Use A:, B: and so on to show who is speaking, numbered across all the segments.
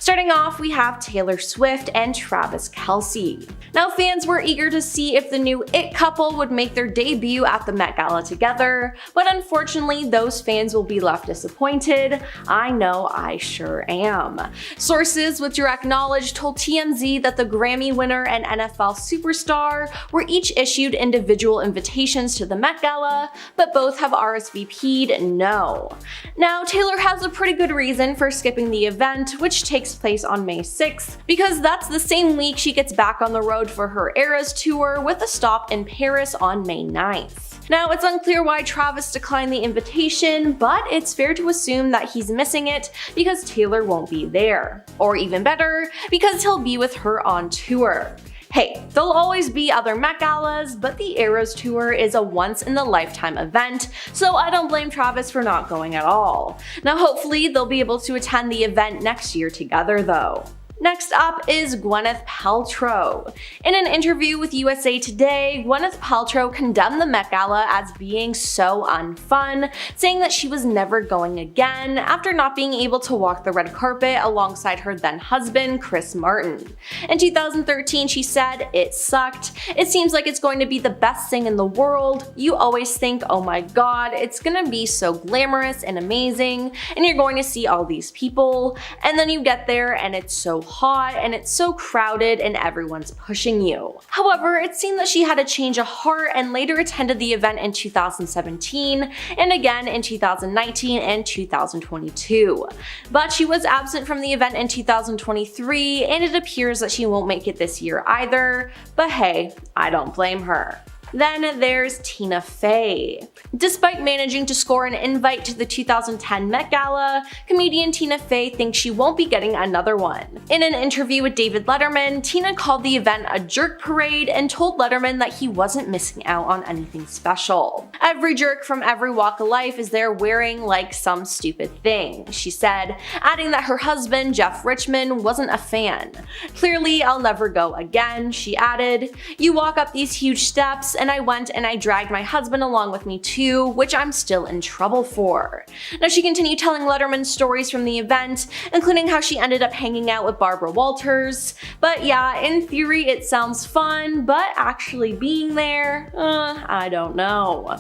A: Starting off, we have Taylor Swift and Travis Kelce. Now, fans were eager to see if the new It couple would make their debut at the Met Gala together, but unfortunately, those fans will be left disappointed. I know I sure am. Sources with direct knowledge told TMZ that the Grammy winner and NFL superstar were each issued individual invitations to the Met Gala, but both have RSVP'd no. Now, Taylor has a pretty good reason for skipping the event, which takes place on May 6th, because that's the same week she gets back on the road for her Eras tour with a stop in Paris on May 9th. Now, it's unclear why Travis declined the invitation, but it's fair to assume that he's missing it because Taylor won't be there. Or even better, because he'll be with her on tour. Hey, there'll always be other Met Galas, but the Eras Tour is a once-in-a-lifetime event, so I don't blame Travis for not going at all. Now, hopefully they'll be able to attend the event next year together though. Next up is Gwyneth Paltrow. In an interview with USA Today, Gwyneth Paltrow condemned the Met Gala as being so unfun, saying that she was never going again after not being able to walk the red carpet alongside her then husband, Chris Martin. In 2013, she said, "It sucked. It seems like it's going to be the best thing in the world. You always think, oh my god, it's gonna be so glamorous and amazing, and you're going to see all these people, and then you get there and it's so hot and it's so crowded and everyone's pushing you." However, it seemed that she had a change of heart and later attended the event in 2017 and again in 2019 and 2022. But she was absent from the event in 2023 and it appears that she won't make it this year either, but hey, I don't blame her. Then there's Tina Fey. Despite managing to score an invite to the 2010 Met Gala, comedian Tina Fey thinks she won't be getting another one. In an interview with David Letterman, Tina called the event a jerk parade and told Letterman that he wasn't missing out on anything special. "Every jerk from every walk of life is there wearing like some stupid thing," she said, adding that her husband, Jeff Richman, wasn't a fan. "Clearly, I'll never go again," she added. "You walk up these huge steps and I went and I dragged my husband along with me too, which I'm still in trouble for." Now, she continued telling Letterman stories from the event, including how she ended up hanging out with Barbara Walters. But yeah, in theory it sounds fun, but actually being there, I don't know.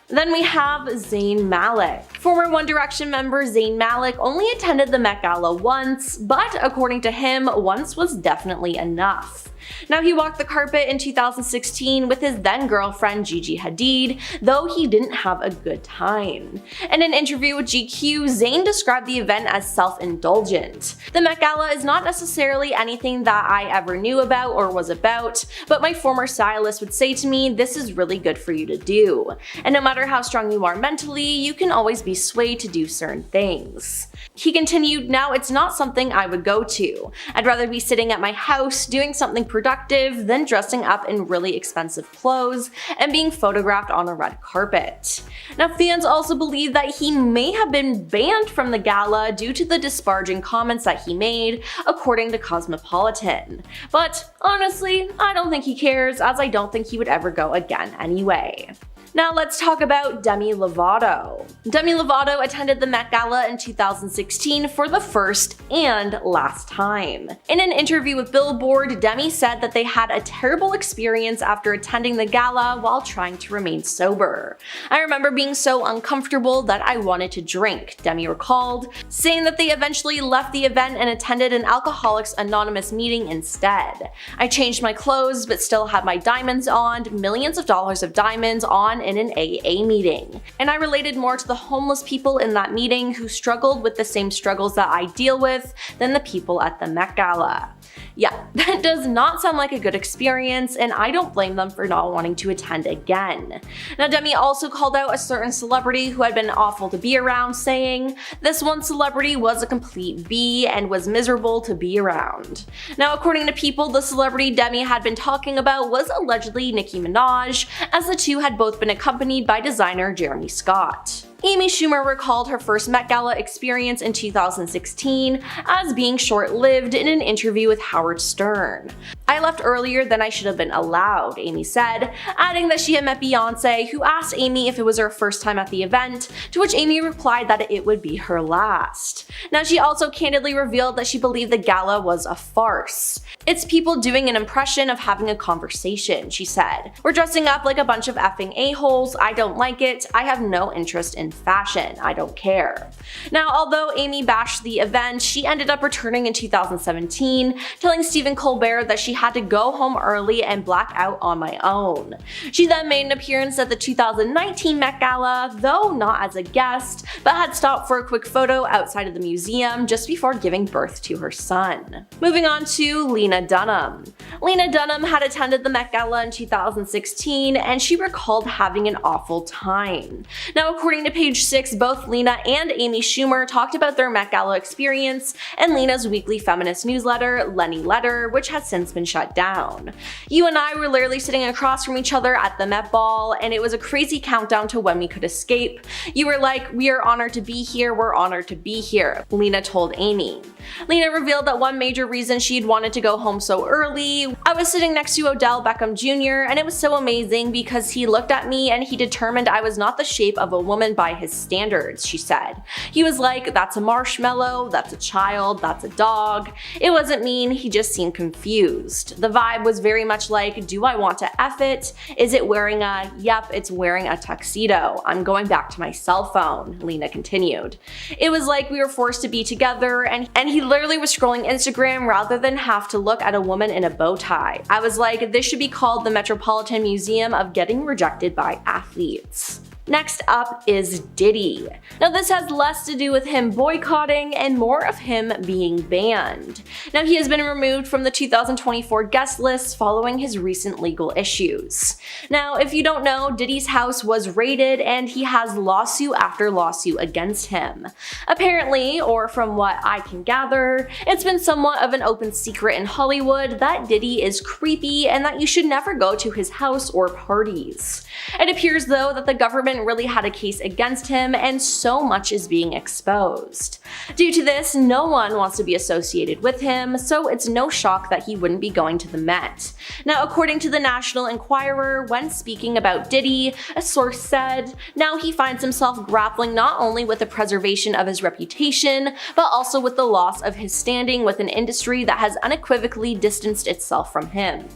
A: Then we have Zayn Malik. Former One Direction member Zayn Malik only attended the Met Gala once, but according to him, once was definitely enough. Now, he walked the carpet in 2016 with his then girlfriend Gigi Hadid, though he didn't have a good time. In an interview with GQ, Zayn described the event as self-indulgent. "The Met Gala is not necessarily anything that I ever knew about or was about, but my former stylist would say to me, this is really good for you to do. And no matter how strong you are mentally, you can always be swayed to do certain things." He continued, "Now it's not something I would go to. I'd rather be sitting at my house doing something productive than dressing up in really expensive clothes and being photographed on a red carpet." Now, fans also believe that he may have been banned from the gala due to the disparaging comments that he made, according to Cosmopolitan. But honestly, I don't think he cares, as I don't think he would ever go again anyway. Now let's talk about Demi Lovato. Demi Lovato attended the Met Gala in 2016 for the first and last time. In an interview with Billboard, Demi said that they had a terrible experience after attending the gala while trying to remain sober. "I remember being so uncomfortable that I wanted to drink," Demi recalled, saying that they eventually left the event and attended an Alcoholics Anonymous meeting instead. "I changed my clothes but still had my diamonds on, millions of dollars of diamonds on in an AA meeting. And I related more to the homeless people in that meeting who struggled with the same struggles that I deal with than the people at the Met Gala." Yeah, that does not sound like a good experience, and I don't blame them for not wanting to attend again. Now, Demi also called out a certain celebrity who had been awful to be around, saying, "This one celebrity was a complete B and was miserable to be around." Now, according to People, the celebrity Demi had been talking about was allegedly Nicki Minaj, as the two had both been accompanied by designer Jeremy Scott. Amy Schumer recalled her first Met Gala experience in 2016 as being short-lived in an interview with Howard Stern. "I left earlier than I should have been allowed," Amy said, adding that she had met Beyonce, who asked Amy if it was her first time at the event, to which Amy replied that it would be her last. Now, she also candidly revealed that she believed the gala was a farce. "It's people doing an impression of having a conversation," she said. "We're dressing up like a bunch of effing a-holes. I don't like it. I have no interest in fashion. I don't care." Now, although Amy bashed the event, she ended up returning in 2017, telling Stephen Colbert that she had to go home early and black out on my own. She then made an appearance at the 2019 Met Gala, though not as a guest, but had stopped for a quick photo outside of the museum just before giving birth to her son. Moving on to Lena Dunham. Lena Dunham had attended the Met Gala in 2016, and she recalled having an awful time. Now, according to Page Six, both Lena and Amy Schumer talked about their Met Gala experience in Lena's weekly feminist newsletter, Lenny Letter, which has since been shut down. "You and I were literally sitting across from each other at the Met Ball, and it was a crazy countdown to when we could escape. You were like, 'We are honored to be here, we're honored to be here,'" Lena told Amy. Lena revealed that one major reason she'd wanted to go home so early: "I was sitting next to Odell Beckham Jr., and it was so amazing because he looked at me and he determined I was not the shape of a woman by his standards," she said. "He was like, 'That's a marshmallow, that's a child, that's a dog.' It wasn't mean, he just seemed confused. The vibe was very much like, 'Do I want to F it? Is it wearing a, yep, it's wearing a tuxedo. I'm going back to my cell phone,'" Lena continued. "It was like we were forced to be together, and he literally was scrolling Instagram rather than have to look at a woman in a bow tie. I was like, this should be called the Metropolitan Museum of Getting Rejected by Athletes." Next up is Diddy. Now, this has less to do with him boycotting and more of him being banned. Now, he has been removed from the 2024 guest list following his recent legal issues. Now, if you don't know, Diddy's house was raided and he has lawsuit after lawsuit against him. Apparently, or from what I can gather, it's been somewhat of an open secret in Hollywood that Diddy is creepy and that you should never go to his house or parties. It appears though that the government really had a case against him, and so much is being exposed. Due to this, no one wants to be associated with him, so it's no shock that he wouldn't be going to the Met. Now, according to the National Enquirer, when speaking about Diddy, a source said, "Now he finds himself grappling not only with the preservation of his reputation, but also with the loss of his standing with an industry that has unequivocally distanced itself from him."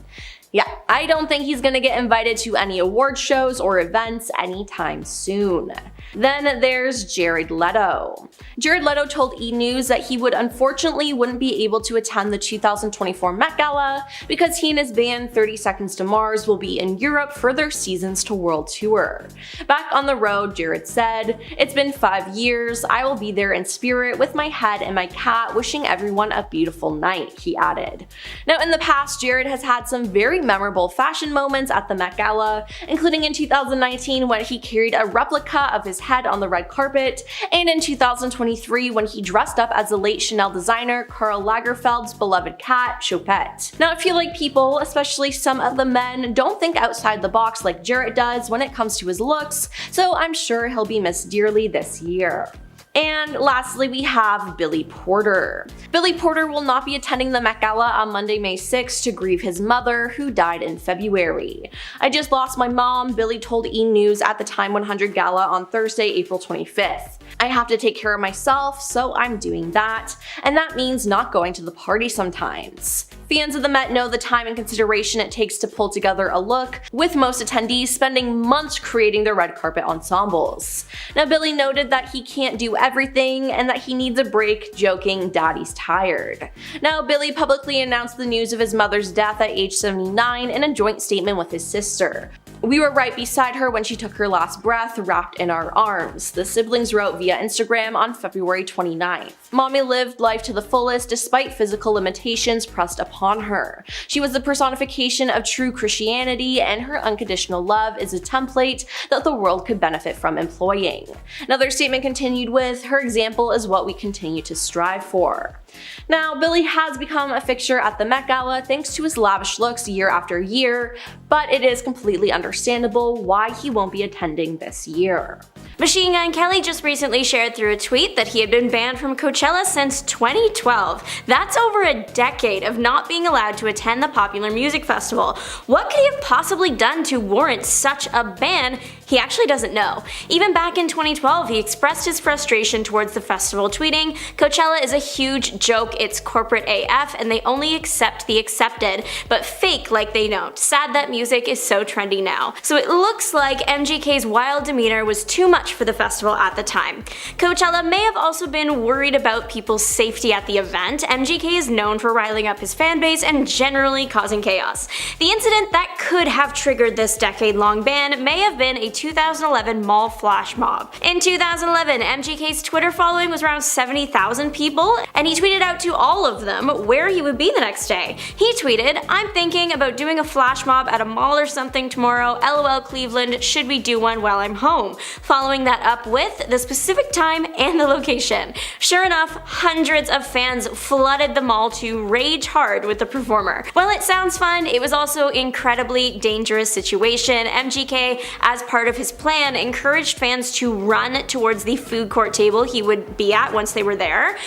A: Yeah, I don't think he's gonna get invited to any award shows or events anytime soon. Then there's Jared Leto. Jared Leto told E! News that he unfortunately wouldn't be able to attend the 2024 Met Gala because he and his band 30 Seconds to Mars will be in Europe for their Seasons to World tour. Back on the road, Jared said, "It's been 5 years. I will be there in spirit with my head and my cat, wishing everyone a beautiful night," he added. Now, in the past, Jared has had some very memorable fashion moments at the Met Gala, including in 2019 when he carried a replica of his head on the red carpet, and in 2023 when he dressed up as the late Chanel designer Karl Lagerfeld's beloved cat, Choupette. Now, I feel like people, especially some of the men, don't think outside the box like Jared does when it comes to his looks, so I'm sure he'll be missed dearly this year. And lastly, we have Billy Porter. Billy Porter will not be attending the Met Gala on Monday, May 6th to grieve his mother, who died in February. "I just lost my mom," Billy told E! News at the Time 100 Gala on Thursday, April 25th. "I have to take care of myself, so I'm doing that, and that means not going to the party sometimes." Fans of the Met know the time and consideration it takes to pull together a look, with most attendees spending months creating their red carpet ensembles. Now, Billy noted that he can't do everything and that he needs a break, joking, "Daddy's tired." Now, Billy publicly announced the news of his mother's death at age 79 in a joint statement with his sister. "We were right beside her when she took her last breath, wrapped in our arms," the siblings wrote via Instagram on February 29th. "Mommy lived life to the fullest despite physical limitations pressed upon her. She was the personification of true Christianity, and her unconditional love is a template that the world could benefit from employing." Now, their statement continued with, "Her example is what we continue to strive for." Now, Billy has become a fixture at the Met Gala thanks to his lavish looks year after year, but it is completely understandable why he won't be attending this year.
B: Machine Gun Kelly just recently shared through a tweet that he had been banned from Coachella since 2012. That's over a decade of not being allowed to attend the popular music festival. What could he have possibly done to warrant such a ban? He actually doesn't know. Even back in 2012, he expressed his frustration towards the festival, tweeting, "Coachella is a huge joke, it's corporate AF, and they only accept the accepted, but fake like they don't. Sad that music is so trendy now." So it looks like MGK's wild demeanor was too much for the festival at the time. Coachella may have also been worried about people's safety at the event. MGK is known for riling up his fanbase and generally causing chaos. The incident that could have triggered this decade-long ban may have been a 2011 mall flash mob. In 2011, MGK's Twitter following was around 70,000 people, and he tweeted out to all of them where he would be the next day. He tweeted, "I'm thinking about doing a flash mob at a mall or something tomorrow, LOL Cleveland, should we do one while I'm home?" Following that up with the specific time and the location. Sure enough, hundreds of fans flooded the mall to rage hard with the performer. While it sounds fun, it was also an incredibly dangerous situation. MGK, as part of his plan, encouraged fans to run towards the food court table he would be at once they were there.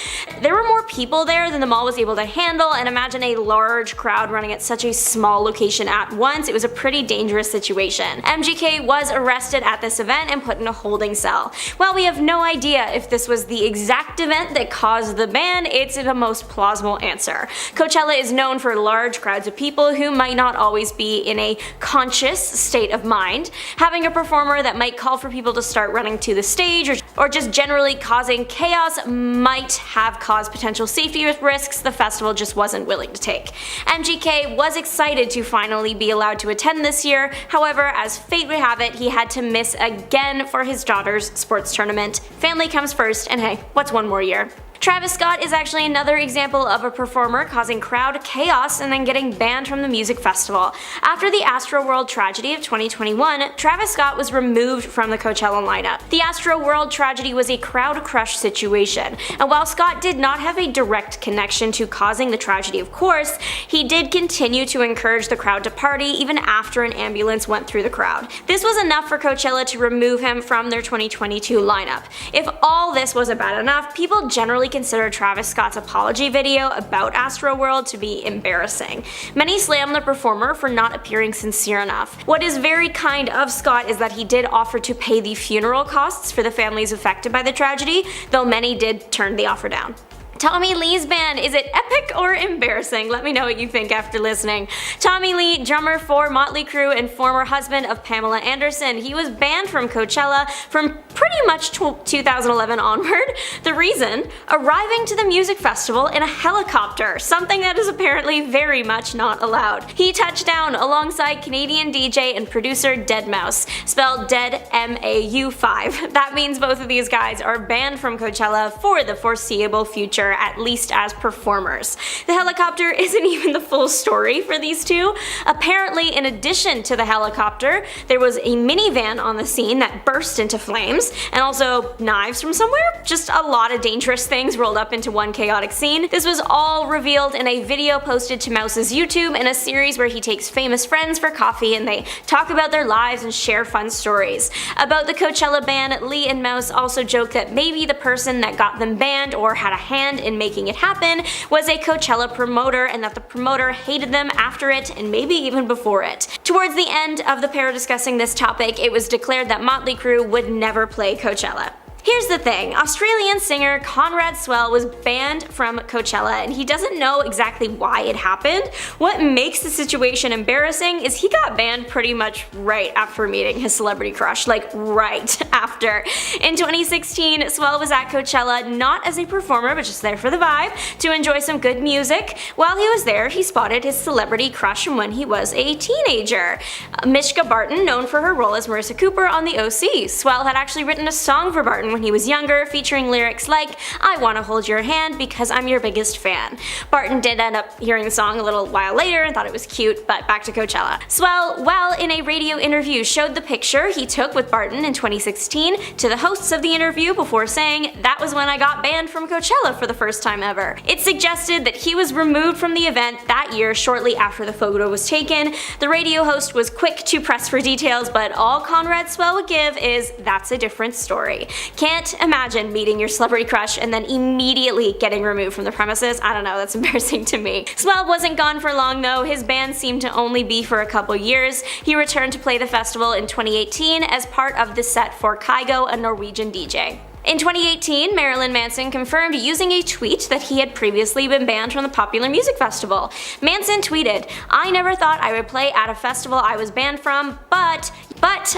B: There were more people there than the mall was able to handle, and imagine a large crowd running at such a small location at once. It was a pretty dangerous situation. MGK was arrested at this event and put in a holding cell. While we have no idea if this was the exact event that caused the ban, it's the most plausible answer. Coachella is known for large crowds of people who might not always be in a conscious state of mind. Having a performer that might call for people to start running to the stage or just generally causing chaos might have caused potential safety risks the festival just wasn't willing to take. MGK was excited to finally be allowed to attend this year. However, as fate would have it, he had to miss again for his daughter's sports tournament. Family comes first, and hey, what's one more year? Travis Scott is actually another example of a performer causing crowd chaos and then getting banned from the music festival. After the Astroworld tragedy of 2021, Travis Scott was removed from the Coachella lineup. The Astroworld tragedy was a crowd crush situation, and while Scott did not have a direct connection to causing the tragedy, of course, he did continue to encourage the crowd to party even after an ambulance went through the crowd. This was enough for Coachella to remove him from their 2022 lineup. If all this wasn't bad enough, people generally consider Travis Scott's apology video about Astroworld to be embarrassing. Many slam the performer for not appearing sincere enough. What is very kind of Scott is that he did offer to pay the funeral costs for the families affected by the tragedy, though many did turn the offer down. Tommy Lee's ban, is it epic or embarrassing? Let me know what you think after listening. Tommy Lee, drummer for Motley Crue and former husband of Pamela Anderson, he was banned from Coachella from pretty much 2011 onward. The reason? Arriving to the music festival in a helicopter, something that is apparently very much not allowed. He touched down alongside Canadian DJ and producer Deadmau5, spelled Dead MAU5. That means both of these guys are banned from Coachella for the foreseeable future, at least as performers. The helicopter isn't even the full story for these two. Apparently, in addition to the helicopter, there was a minivan on the scene that burst into flames, and also knives from somewhere. Just a lot of dangerous things rolled up into one chaotic scene. This was all revealed in a video posted to Mouse's YouTube in a series where he takes famous friends for coffee and they talk about their lives and share fun stories. About the Coachella ban, Lee and Mouse also joked that maybe the person that got them banned or had a hand in making it happen was a Coachella promoter, and that the promoter hated them after it and maybe even before it. Towards the end of the pair discussing this topic, it was declared that Motley Crue would never play Coachella. Here's the thing, Australian singer Conrad Swell was banned from Coachella, and he doesn't know exactly why it happened. What makes the situation embarrassing is he got banned pretty much right after meeting his celebrity crush, like right after. In 2016, Swell was at Coachella not as a performer but just there for the vibe, to enjoy some good music. While he was there, he spotted his celebrity crush from when he was a teenager. Mishka Barton, known for her role as Marissa Cooper on The OC. Swell had actually written a song for Barton Barton when he was younger, featuring lyrics like, "I wanna hold your hand because I'm your biggest fan." Barton did end up hearing the song a little while later and thought it was cute, but back to Coachella. Swell, while in a radio interview, showed the picture he took with Barton in 2016 to the hosts of the interview before saying, "That was when I got banned from Coachella for the first time ever." It suggested that he was removed from the event that year shortly after the photo was taken. The radio host was quick to press for details, but all Conrad Swell would give is, "That's a different story." Can't imagine meeting your celebrity crush and then immediately getting removed from the premises. I don't know, that's embarrassing to me. Swell wasn't gone for long though. His ban seemed to only be for a couple years. He returned to play the festival in 2018 as part of the set for Kygo, a Norwegian DJ. In 2018, Marilyn Manson confirmed using a tweet that he had previously been banned from the Popular Music Festival. Manson tweeted, "I never thought I would play at a festival I was banned from, but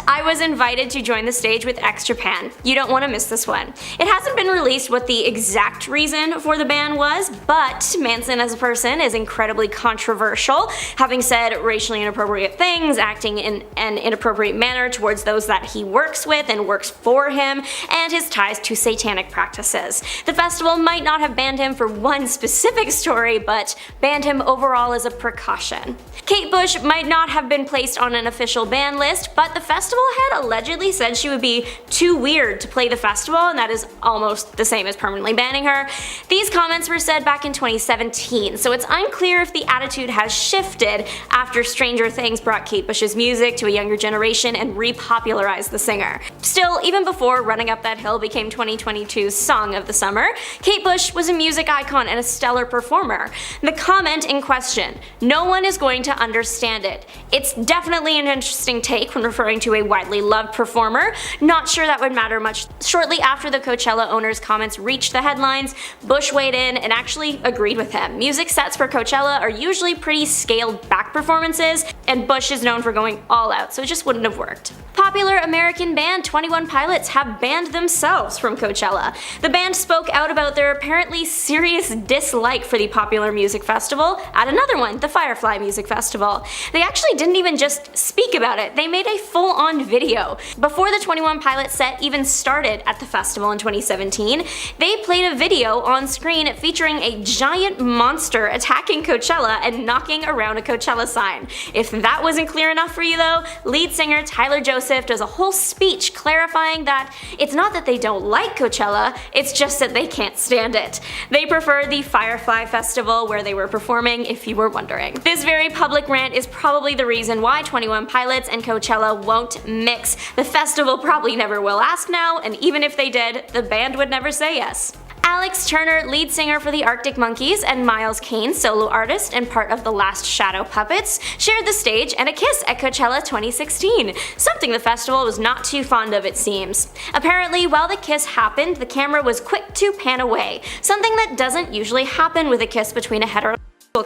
B: I was invited to join the stage with X Japan. You don't want to miss this one." It hasn't been released what the exact reason for the ban was, but Manson as a person is incredibly controversial, having said racially inappropriate things, acting in an inappropriate manner towards those that he works with and works for him, and his ties to satanic practices. The festival might not have banned him for one specific story, but banned him overall as a precaution. Kate Bush might not have been placed on an official ban list, but the festival had allegedly said she would be too weird to play the festival, and that is almost the same as permanently banning her. These comments were said back in 2017, so it's unclear if the attitude has shifted after Stranger Things brought Kate Bush's music to a younger generation and repopularized the singer. Still, even before Running Up That Hill became 2022's Song of the Summer, Kate Bush was a music icon and a stellar performer. The comment in question, "No one is going to understand it." It's definitely an interesting take when referring to a widely loved performer. Not sure that would matter much. Shortly after the Coachella owner's comments reached the headlines, Bush weighed in and actually agreed with him. Music sets for Coachella are usually pretty scaled back performances, and Bush is known for going all out, so it just wouldn't have worked. Popular American band 21 Pilots have banned themselves from Coachella. The band spoke out about their apparently serious dislike for the Popular Music Festival at another one, the Firefly Music Festival. They actually didn't even just speak about it, they made a full-on video. Before the 21 Pilots set even started at the festival in 2017, they played a video on screen featuring a giant monster attacking Coachella and knocking around a Coachella sign. If that wasn't clear enough for you though, lead singer Tyler Joseph does a whole speech clarifying that it's not that they don't like Coachella, it's just that they can't stand it. They prefer the Firefly Festival where they were performing, if you were wondering. This very public rant is probably the reason why 21 Pilots and Coachella won't mix. The festival probably never will ask now, and even if they did, the band would never say yes. Alex Turner, lead singer for the Arctic Monkeys, and Miles Kane, solo artist and part of the Last Shadow Puppets, shared the stage and a kiss at Coachella 2016, something the festival was not too fond of, it seems. Apparently, while the kiss happened, the camera was quick to pan away, something that doesn't usually happen with a kiss between a heterosexual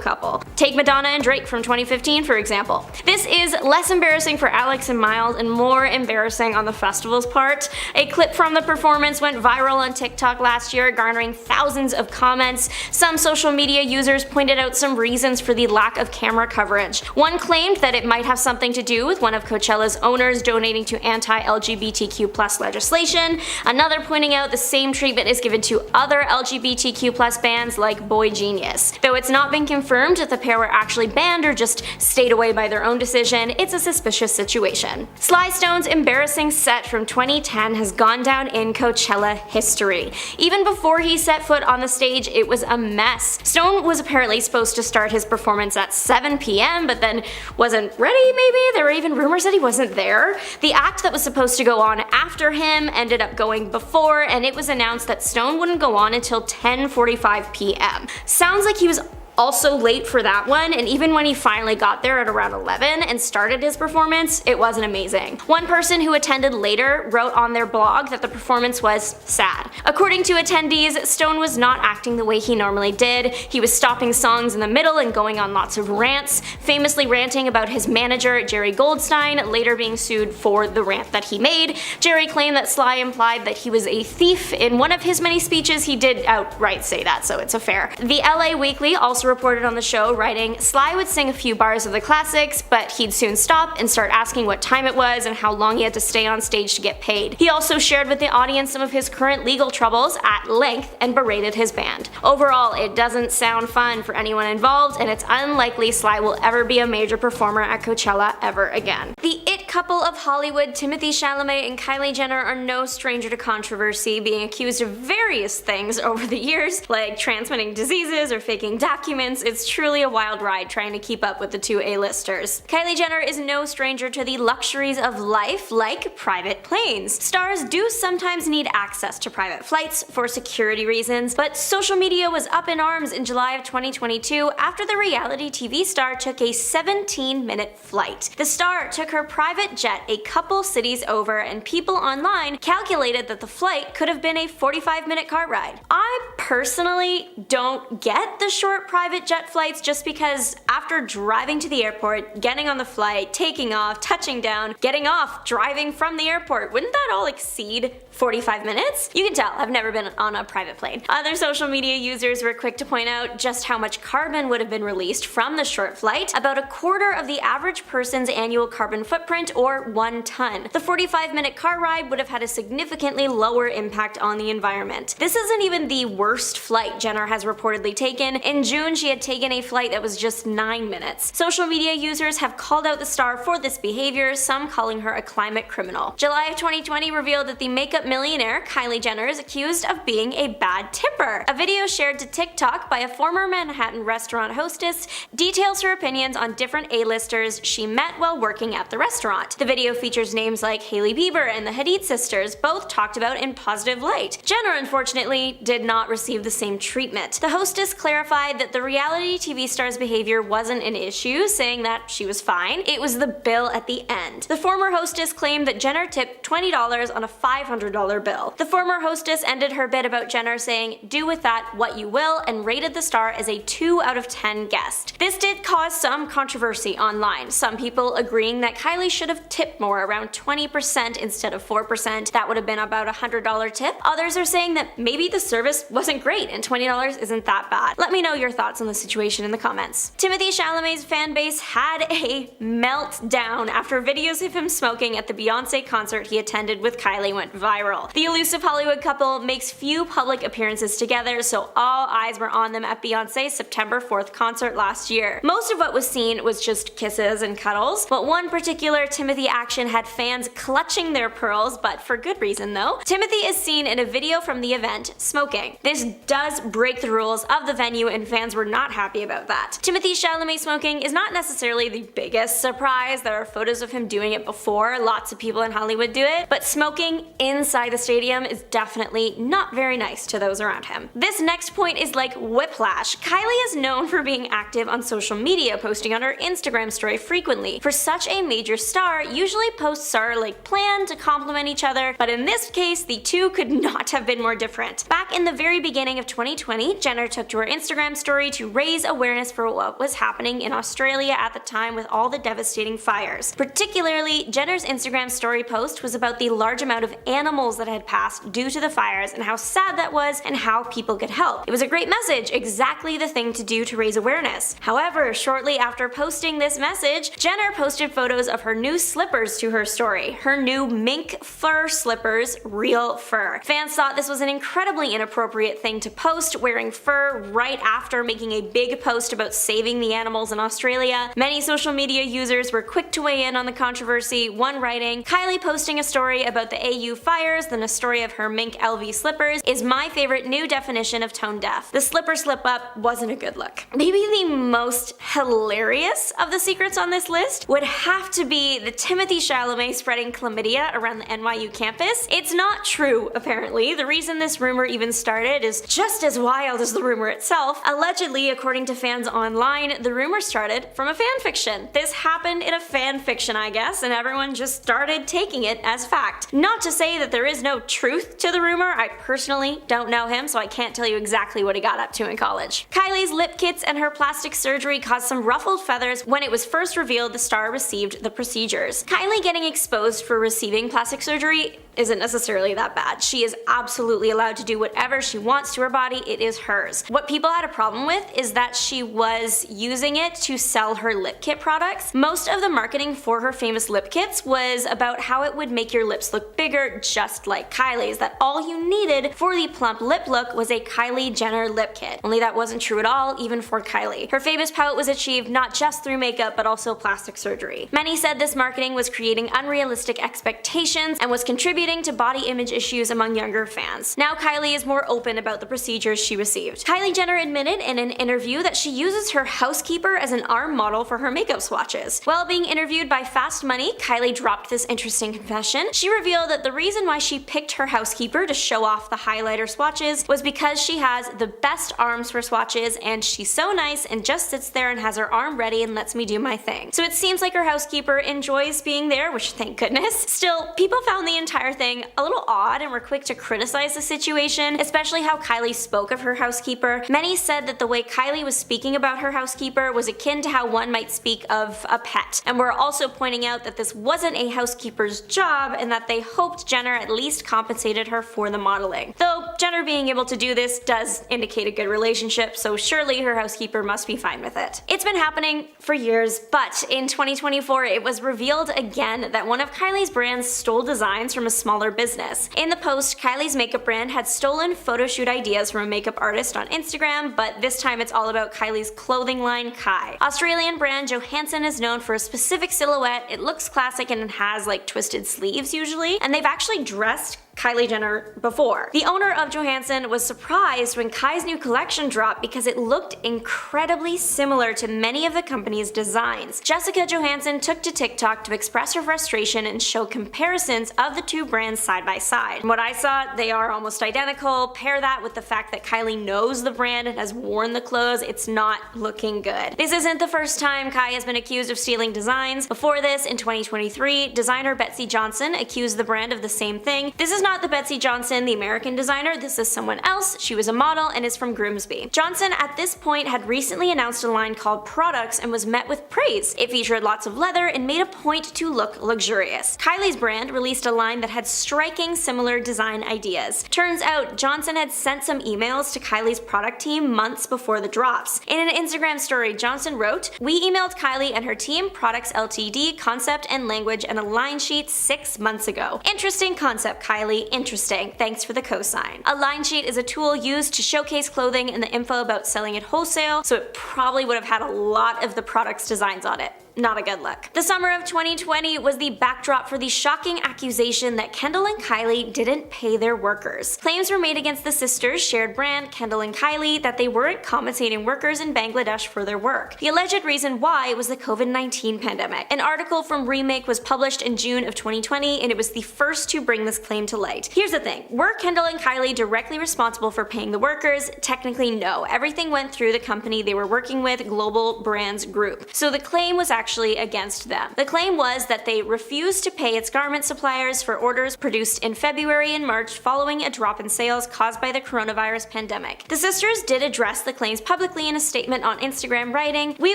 B: couple. Take Madonna and Drake from 2015 for example. This is less embarrassing for Alex and Miles and more embarrassing on the festival's part. A clip from the performance went viral on TikTok last year, garnering thousands of comments. Some social media users pointed out some reasons for the lack of camera coverage. One claimed that it might have something to do with one of Coachella's owners donating to anti-LGBTQ+ legislation. Another pointing out the same treatment is given to other LGBTQ+ bands like Boy Genius. Though it's not been confirmed if the pair were actually banned or just stayed away by their own decision, it's a suspicious situation. Sly Stone's embarrassing set from 2010 has gone down in Coachella history. Even before he set foot on the stage, it was a mess. Stone was apparently supposed to start his performance at 7 p.m. but then wasn't ready maybe? There were even rumors that he wasn't there. The act that was supposed to go on after him ended up going before, and it was announced that Stone wouldn't go on until 10:45 p.m. Sounds like he was also late for that one, and even when he finally got there at around 11 and started his performance, it wasn't amazing. One person who attended later wrote on their blog that the performance was sad. According to attendees, Stone was not acting the way he normally did. He was stopping songs in the middle and going on lots of rants, famously ranting about his manager, Jerry Goldstein, later being sued for the rant that he made. Jerry claimed that Sly implied that he was a thief. In one of his many speeches, he did outright say that, so it's a fair. The LA Weekly also also reported on the show, writing, "Sly would sing a few bars of the classics, but he'd soon stop and start asking what time it was and how long he had to stay on stage to get paid." He also shared with the audience some of his current legal troubles at length and berated his band. Overall, it doesn't sound fun for anyone involved, and it's unlikely Sly will ever be a major performer at Coachella ever again. The it couple of Hollywood, Timothée Chalamet and Kylie Jenner, are no stranger to controversy, being accused of various things over the years, like transmitting diseases or faking documents. It's truly a wild ride trying to keep up with the two A-listers. Kylie Jenner is no stranger to the luxuries of life, like private planes. Stars do sometimes need access to private flights for security reasons, but social media was up in arms in July of 2022 after the reality TV star took a 17-minute flight. The star took her private jet a couple cities over, and people online calculated that the flight could have been a 45-minute car ride. I personally don't get the short private jet flights, just because after driving to the airport, getting on the flight, taking off, touching down, getting off, driving from the airport, wouldn't that all exceed 45 minutes? You can tell I've never been on a private plane. Other social media users were quick to point out just how much carbon would have been released from the short flight, about a quarter of the average person's annual carbon footprint, or 1 ton. The 45-minute car ride would have had a significantly lower impact on the environment. This isn't even the worst flight Jenner has reportedly taken. In June, she had taken a flight that was just 9 minutes. Social media users have called out the star for this behavior, some calling her a climate criminal. July of 2020 revealed that the makeup millionaire Kylie Jenner is accused of being a bad tipper. A video shared to TikTok by a former Manhattan restaurant hostess details her opinions on different A-listers she met while working at the restaurant. The video features names like Hailey Bieber and the Hadid sisters, both talked about in positive light. Jenner, unfortunately, did not receive the same treatment. The hostess clarified that the reality TV star's behavior wasn't an issue, saying that she was fine. It was the bill at the end. The former hostess claimed that Jenner tipped $20 on a $500 bill. The former hostess ended her bit about Jenner saying, "Do with that what you will," and rated the star as a 2 out of 10 guest. This did cause some controversy online, some people agreeing that Kylie should have tipped more, around 20% instead of 4%. That would have been about a $100 tip. Others are saying that maybe the service wasn't great and $20 isn't that bad. Let me know your thoughts on the situation in the comments. Timothée Chalamet's fan base had a meltdown after videos of him smoking at the Beyonce concert he attended with Kylie went viral. The elusive Hollywood couple makes few public appearances together, so all eyes were on them at Beyonce's September 4th concert last year. Most of what was seen was just kisses and cuddles, but one particular Timothée action had fans clutching their pearls, but for good reason though. Timothée is seen in a video from the event smoking. This does break the rules of the venue, and fans were not happy about that. Timothée Chalamet smoking is not necessarily the biggest surprise. There are photos of him doing it before, lots of people in Hollywood do it, but smoking inside the stadium is definitely not very nice to those around him. This next point is like whiplash. Kylie is known for being active on social media, posting on her Instagram story frequently. For such a major star, usually posts are like planned to complement each other, but in this case, the two could not have been more different. Back in the very beginning of 2020, Jenner took to her Instagram story to raise awareness for what was happening in Australia at the time with all the devastating fires. Particularly, Jenner's Instagram story post was about the large amount of animals that had passed due to the fires and how sad that was and how people could help. It was a great message, exactly the thing to do to raise awareness. However, shortly after posting this message, Jenner posted photos of her new slippers to her story. Her new mink fur slippers, real fur. Fans thought this was an incredibly inappropriate thing to post, wearing fur right after making a big post about saving the animals in Australia. Many social media users were quick to weigh in on the controversy, one writing, "Kylie posting a story about the AU fires, then a story of her mink LV slippers is my favorite new definition of tone deaf. The slipper slip up wasn't a good look." Maybe the most hilarious of the secrets on this list would have to be the Timothée Chalamet spreading chlamydia around the NYU campus. It's not true, apparently. The reason this rumor even started is just as wild as the rumor itself. Allegedly, according to fans online, the rumor started from a fanfiction. This happened in a fanfiction, I guess, and everyone just started taking it as fact. Not to say that there is no truth to the rumor. I personally don't know him, so I can't tell you exactly what he got up to in college. Kylie's lip kits and her plastic surgery caused some ruffled feathers when it was first revealed the star received the procedures. Kylie getting exposed for receiving plastic surgery isn't necessarily that bad. She is absolutely allowed to do whatever she wants to her body, it is hers. What people had a problem with is that she was using it to sell her lip kit products. Most of the marketing for her famous lip kits was about how it would make your lips look bigger, just like Kylie's, that all you needed for the plump lip look was a Kylie Jenner lip kit. Only that wasn't true at all, even for Kylie. Her famous pout was achieved not just through makeup, but also plastic surgery. Many said this marketing was creating unrealistic expectations and was contributing to body image issues among younger fans. Now Kylie is more open about the procedures she received. Kylie Jenner admitted in an interview that she uses her housekeeper as an arm model for her makeup swatches. While being interviewed by Fast Money, Kylie dropped this interesting confession. She revealed that the reason why she picked her housekeeper to show off the highlighter swatches was because she has the best arms for swatches and she's so nice and just sits there and has her arm ready and lets me do my thing. So it seems like her housekeeper enjoys being there, which thank goodness. Still, people found the entire thing a little odd and were quick to criticize the situation, especially how Kylie spoke of her housekeeper. Many said that the way Kylie was speaking about her housekeeper was akin to how one might speak of a pet, and were also pointing out that this wasn't a housekeeper's job and that they hoped Jenner at least compensated her for the modeling. Though Jenner being able to do this does indicate a good relationship, so surely her housekeeper must be fine with it. It's been happening for years, but in 2024 it was revealed again that one of Kylie's brands stole designs from a smaller business. In the post, Kylie's makeup brand had stolen photo shoot ideas from a makeup artist on Instagram, but this time it's all about Kylie's clothing line, Kai. Australian brand Johansson is known for a specific silhouette. It looks classic and it has like twisted sleeves usually, and they've actually dressed Kylie Jenner before. The owner of Johansson was surprised when Kai's new collection dropped because it looked incredibly similar to many of the company's designs. Jessica Johansson took to TikTok to express her frustration and show comparisons of the two brands side by side. From what I saw, they are almost identical. Pair that with the fact that Kylie knows the brand and has worn the clothes, it's not looking good. This isn't the first time Kai has been accused of stealing designs. Before this, in 2023, designer Betsey Johnson accused the brand of the same thing. This is not the Betsey Johnson, the American designer, this is someone else. She was a model and is from Grimsby. Johnson at this point had recently announced a line called Products and was met with praise. It featured lots of leather and made a point to look luxurious. Kylie's brand released a line that had striking similar design ideas. Turns out Johnson had sent some emails to Kylie's product team months before the drops. In an Instagram story, Johnson wrote, "We emailed Kylie and her team Products Ltd concept and language and a line sheet 6 months ago. Interesting concept, Kylie. Interesting. Thanks for the cosign." A line sheet is a tool used to showcase clothing and the info about selling it wholesale, so it probably would have had a lot of the product's designs on it. Not a good look. The summer of 2020 was the backdrop for the shocking accusation that Kendall and Kylie didn't pay their workers. Claims were made against the sisters' shared brand, Kendall and Kylie, that they weren't compensating workers in Bangladesh for their work. The alleged reason why was the COVID-19 pandemic. An article from Remake was published in June of 2020, and it was the first to bring this claim to light. Here's the thing, were Kendall and Kylie directly responsible for paying the workers? Technically no. Everything went through the company they were working with, Global Brands Group. So the claim was actually against them. The claim was that they refused to pay its garment suppliers for orders produced in February and March following a drop in sales caused by the coronavirus pandemic. The sisters did address the claims publicly in a statement on Instagram, writing, "We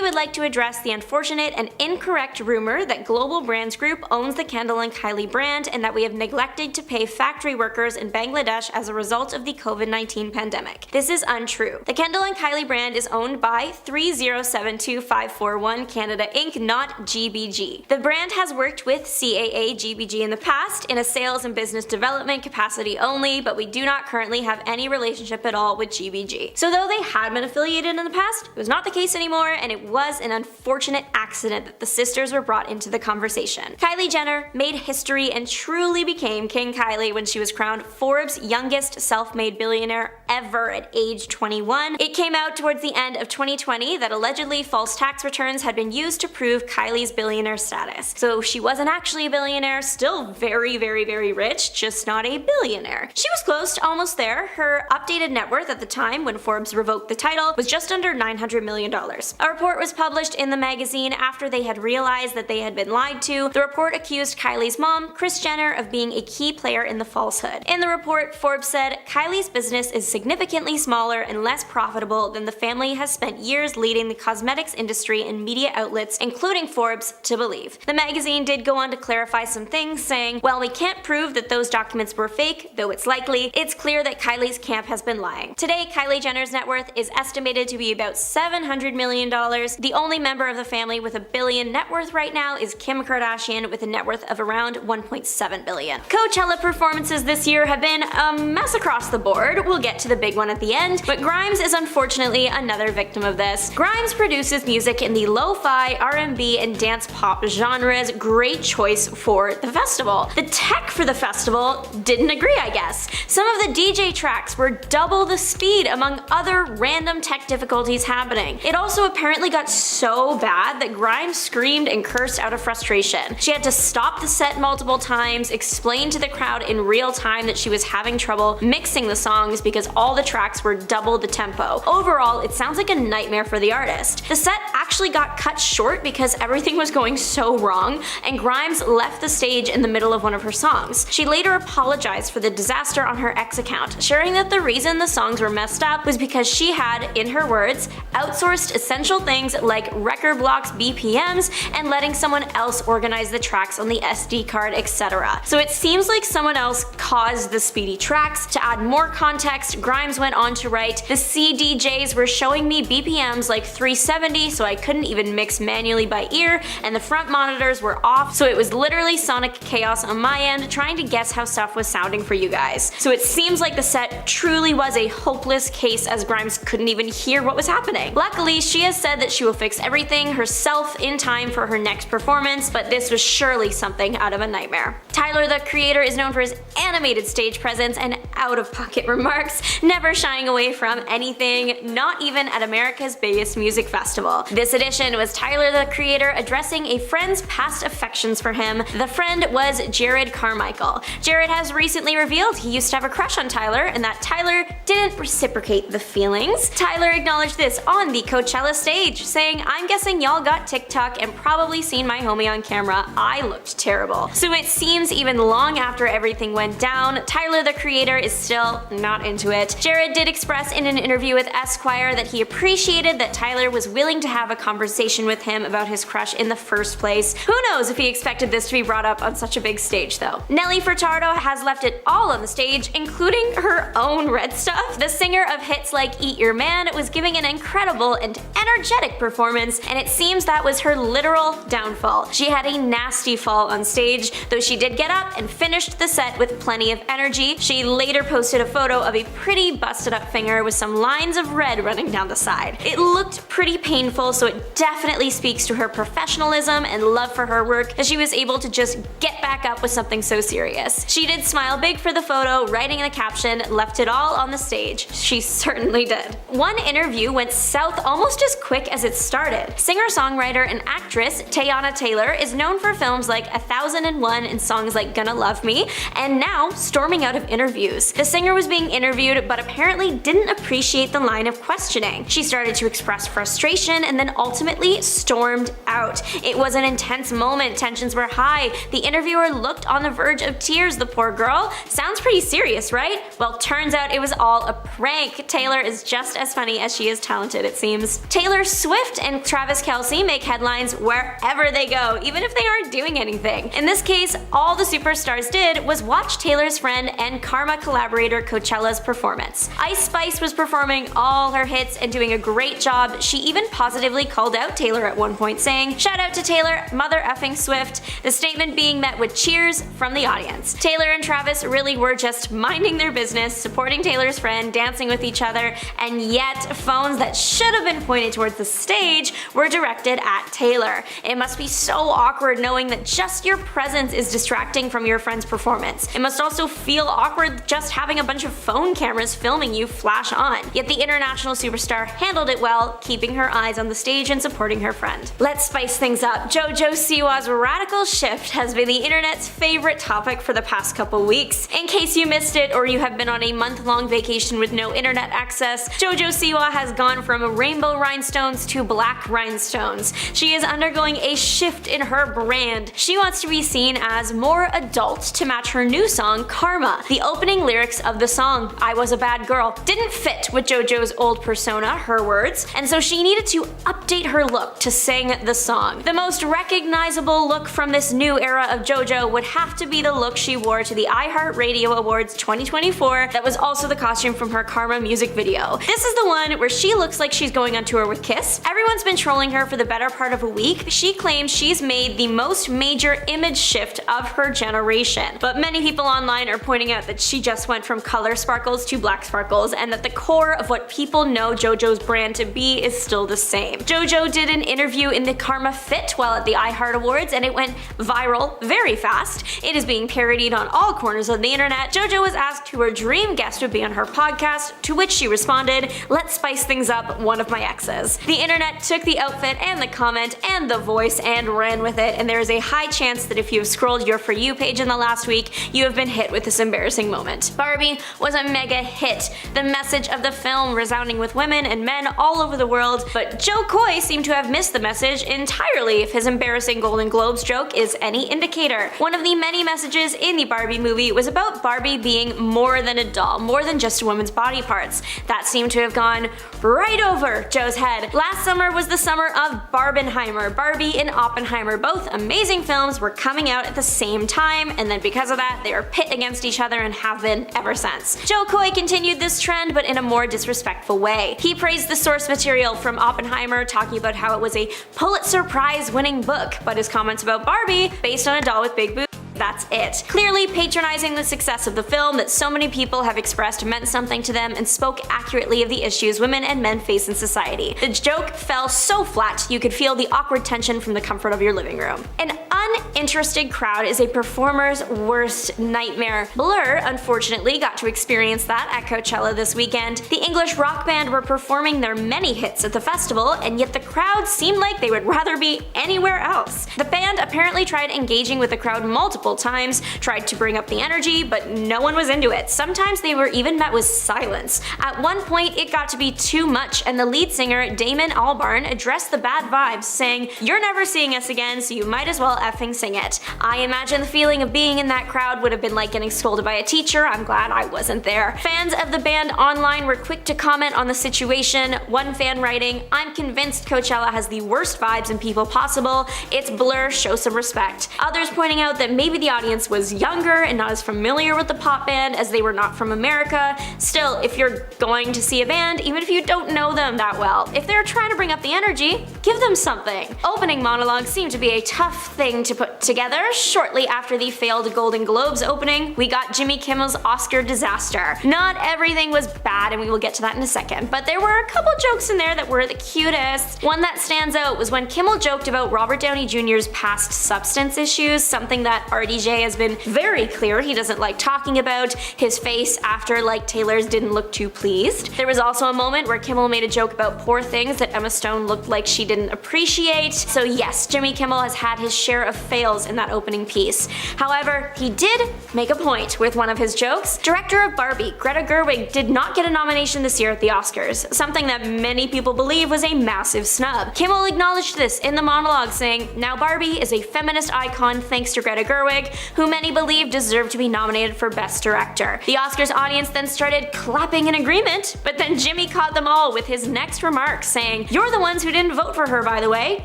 B: would like to address the unfortunate and incorrect rumor that Global Brands Group owns the Kendall and Kylie brand and that we have neglected to pay factory workers in Bangladesh as a result of the COVID-19 pandemic. This is untrue. The Kendall and Kylie brand is owned by 3072541 Canada Inc., not GBG. The brand has worked with CAA GBG in the past in a sales and business development capacity only, but we do not currently have any relationship at all with GBG. So though they had been affiliated in the past, it was not the case anymore, and it was an unfortunate accident that the sisters were brought into the conversation. Kylie Jenner made history and truly became King Kylie when she was crowned Forbes' youngest self-made billionaire ever at age 21. It came out towards the end of 2020 that allegedly false tax returns had been used to prove Kylie's billionaire status. So she wasn't actually a billionaire, still very, very, very rich, just not a billionaire. She was close to almost there. Her updated net worth at the time when Forbes revoked the title was just under $900 million. A report was published in the magazine after they had realized that they had been lied to. The report accused Kylie's mom, Kris Jenner, of being a key player in the falsehood. In the report, Forbes said, Kylie's business is significantly smaller and less profitable than the family has spent years leading the cosmetics industry and media outlets, including Forbes, to believe. The magazine did go on to clarify some things, saying, while we can't prove that those documents were fake, though it's likely, it's clear that Kylie's camp has been lying. Today, Kylie Jenner's net worth is estimated to be about $700 million. The only member of the family with $1 billion net worth right now is Kim Kardashian with a net worth of around $1.7 billion. Coachella performances this year have been a mess across the board. We'll get to the big one at the end, but Grimes is unfortunately another victim of this. Grimes produces music in the lo-fi, R&B, and dance pop genres. Great choice for the festival. The tech for the festival didn't agree, I guess. Some of the DJ tracks were double the speed, among other random tech difficulties happening. It also apparently got so bad that Grimes screamed and cursed out of frustration. She had to stop the set multiple times, explain to the crowd in real time that she was having trouble mixing the songs because all the tracks were double the tempo. Overall, it sounds like a nightmare for the artist. The set actually got cut short because everything was going so wrong, and Grimes left the stage in the middle of one of her songs. She later apologized for the disaster on her X account, sharing that the reason the songs were messed up was because she had, in her words, outsourced essential things like record blocks, BPMs, and letting someone else organize the tracks on the SD card, etc. So it seems like someone else caused the speedy tracks. To add more context, Grimes went on to write, the CDJs were showing me BPMs like 370, so I couldn't even mix manually by ear, and the front monitors were off, so it was literally sonic chaos on my end trying to guess how stuff was sounding for you guys. So it seems like the set truly was a hopeless case, as Grimes couldn't even hear what was happening. Luckily, she has said that she will fix everything herself in time for her next performance, but this was surely something out of a nightmare. Tyler, the Creator, is known for his animated stage presence and out-of-pocket remarks, never shying away from anything, not even at America's biggest music festival. This edition was Tyler, the Creator, addressing a friend's past affections for him. The friend was Jared Carmichael. Jared has recently revealed he used to have a crush on Tyler and that Tyler didn't reciprocate the feelings. Tyler acknowledged this on the Coachella stage, saying, I'm guessing y'all got TikTok and probably seen my homie on camera. I looked terrible. So it seems even long after everything went down, Tyler, the Creator, is still not into it. Jared did express in an interview with Esquire that he appreciated that Tyler was willing to have a conversation with him about his crush in the first place. Who knows if he expected this to be brought up on such a big stage though. Nelly Furtado has left it all on the stage, including her own red stuff. The singer of hits like Eat Your Man was giving an incredible and energetic performance, and it seems that was her literal downfall. She had a nasty fall on stage, though she did get up and finished the set with plenty of energy. She later posted a photo of a pretty busted up finger with some lines of red running down the side. It looked pretty painful, so it definitely speaks to her professionalism and love for her work that she was able to just get back up with something so serious. She did smile big for the photo, writing the caption, left it all on the stage. She certainly did. One interview went south almost as quick as it started. Singer-songwriter and actress Teyana Taylor is known for films like 1001 and songs like Gonna Love Me, and now storming out of interviews. The singer was being interviewed but apparently didn't appreciate the line of questioning. She started to express frustration and then ultimately stormed out. It was an intense moment, tensions were high. The interviewer looked on the verge of tears, the poor girl. Sounds pretty serious, right? Well, turns out it was all a prank. Taylor is just as funny as she is talented, it seems. Taylor Swift and Travis Kelce make headlines wherever they go, even if they aren't doing anything. In this case, all the superstars did was watch Taylor's friend and Karma collaborator Coachella's performance. Ice Spice was performing all her hits and doing a great job. She even positively called out Taylor at one point, saying, "Shout out to Taylor, mother effing Swift," the statement being met with cheers from the audience. Taylor and Travis really were just minding their business, supporting Taylor's friend, dancing with each other, and yet phones that should have been pointed towards the stage were directed at Taylor. It must be so awkward knowing that just your presence is distracting from your friend's performance. It must also feel awkward just having a bunch of phone cameras filming you flash on. Yet the international superstar handled it well, keeping her eyes on the stage and supporting her friend. Let's spice things up. JoJo Siwa's radical shift has been the internet's favorite topic for the past couple weeks. In case you missed it or you have been on a month-long vacation with no internet access, JoJo Siwa has gone from rainbow rhinestones to black rhinestones. She is undergoing a shift in her brand. She wants to be seen as more adult to match her new song, Karma. The opening lyrics of the song, I Was a Bad Girl, didn't fit with JoJo's old persona, her words, and so she needed to update her look to sing the song. The most recognizable look from this new era of JoJo would have to be the look she wore to the iHeartRadio Awards 2024 that was also the costume from her Karma music video. This is the one where she looks like she's going on tour with Kiss. Everyone's been trolling her for the better part of a week. She claims she's made the most major image shift of her generation. But many people online are pointing out that she just went from color sparkles to black sparkles, and that the core of what people know JoJo's brand to be is still the same. JoJo did an interview in the Karma Fit while at the iHeart Awards, and it went viral very fast. It is being parodied on all corners of the internet. JoJo was asked who her dream guest would be on her podcast, to which she responded, "Let's spice things up, one of my exes." The internet took the outfit and the comment and the voice and ran with it, and there is a high chance that if you have scrolled your For You page in the last week, you have been hit with this embarrassing moment. Barbie was a mega hit, the message of the film resounding with women and men all over the world, but Joe Coy seemed to have missed the message entirely if his embarrassing Golden Globes joke is any indicator. One of the many messages in the Barbie movie was about Barbie being more than a doll, more than just a woman's body parts. That seemed to have gone right over Joe's head. Last summer was the summer of Barbenheimer. Barbie and Oppenheimer, both amazing films, were coming out at the same time, and then because of that, they are pit against each other and have been ever since. Joe Coy continued this trend, but in a more disrespectful way. He praised the source material from Oppenheimer, talking about how it was a Pulitzer Prize winning book, but his comments about Barbie, based on a doll with big boobs, that's it. Clearly patronizing the success of the film that so many people have expressed meant something to them and spoke accurately of the issues women and men face in society. The joke fell so flat you could feel the awkward tension from the comfort of your living room. An uninterested crowd is a performer's worst nightmare. Blur, unfortunately, got to experience that at Coachella this weekend. The English rock band were performing their many hits at the festival, and yet the crowd seemed like they would rather be anywhere else. The band apparently tried engaging with the crowd multiple times, tried to bring up the energy, but no one was into it. Sometimes they were even met with silence. At one point, it got to be too much, and the lead singer, Damon Albarn, addressed the bad vibes, saying, "You're never seeing us again, so you might as well effing sing it." I imagine the feeling of being in that crowd would have been like getting scolded by a teacher. I'm glad I wasn't there. Fans of the band online were quick to comment on the situation. One fan writing, "I'm convinced Coachella has the worst vibes and people possible. It's Blur, show some respect." Others pointing out that maybe the audience was younger and not as familiar with the pop band as they were not from America. Still, if you're going to see a band, even if you don't know them that well, if they're trying to bring up the energy, give them something. Opening monologues seem to be a tough thing to put together. Shortly after the failed Golden Globes opening, we got Jimmy Kimmel's Oscar disaster. Not everything was bad, and we will get to that in a second, but there were a couple jokes in there that were the cutest. One that stands out was when Kimmel joked about Robert Downey Jr.'s past substance issues, something that RDJ has been very clear he doesn't like talking about. His face after Like Taylor's didn't look too pleased. There was also a moment where Kimmel made a joke about poor things that Emma Stone looked like she didn't appreciate. So yes, Jimmy Kimmel has had his share of fails in that opening piece. However, he did make a point with one of his jokes. Director of Barbie, Greta Gerwig, did not get a nomination this year at the Oscars, something that many people believe was a massive snub. Kimmel acknowledged this in the monologue, saying, "Now Barbie is a feminist icon thanks to Greta Gerwig, who many believe deserved to be nominated for Best Director." The Oscars audience then started clapping in agreement, but then Jimmy caught them all with his next remark, saying, "You're the ones who didn't vote for her, by the way.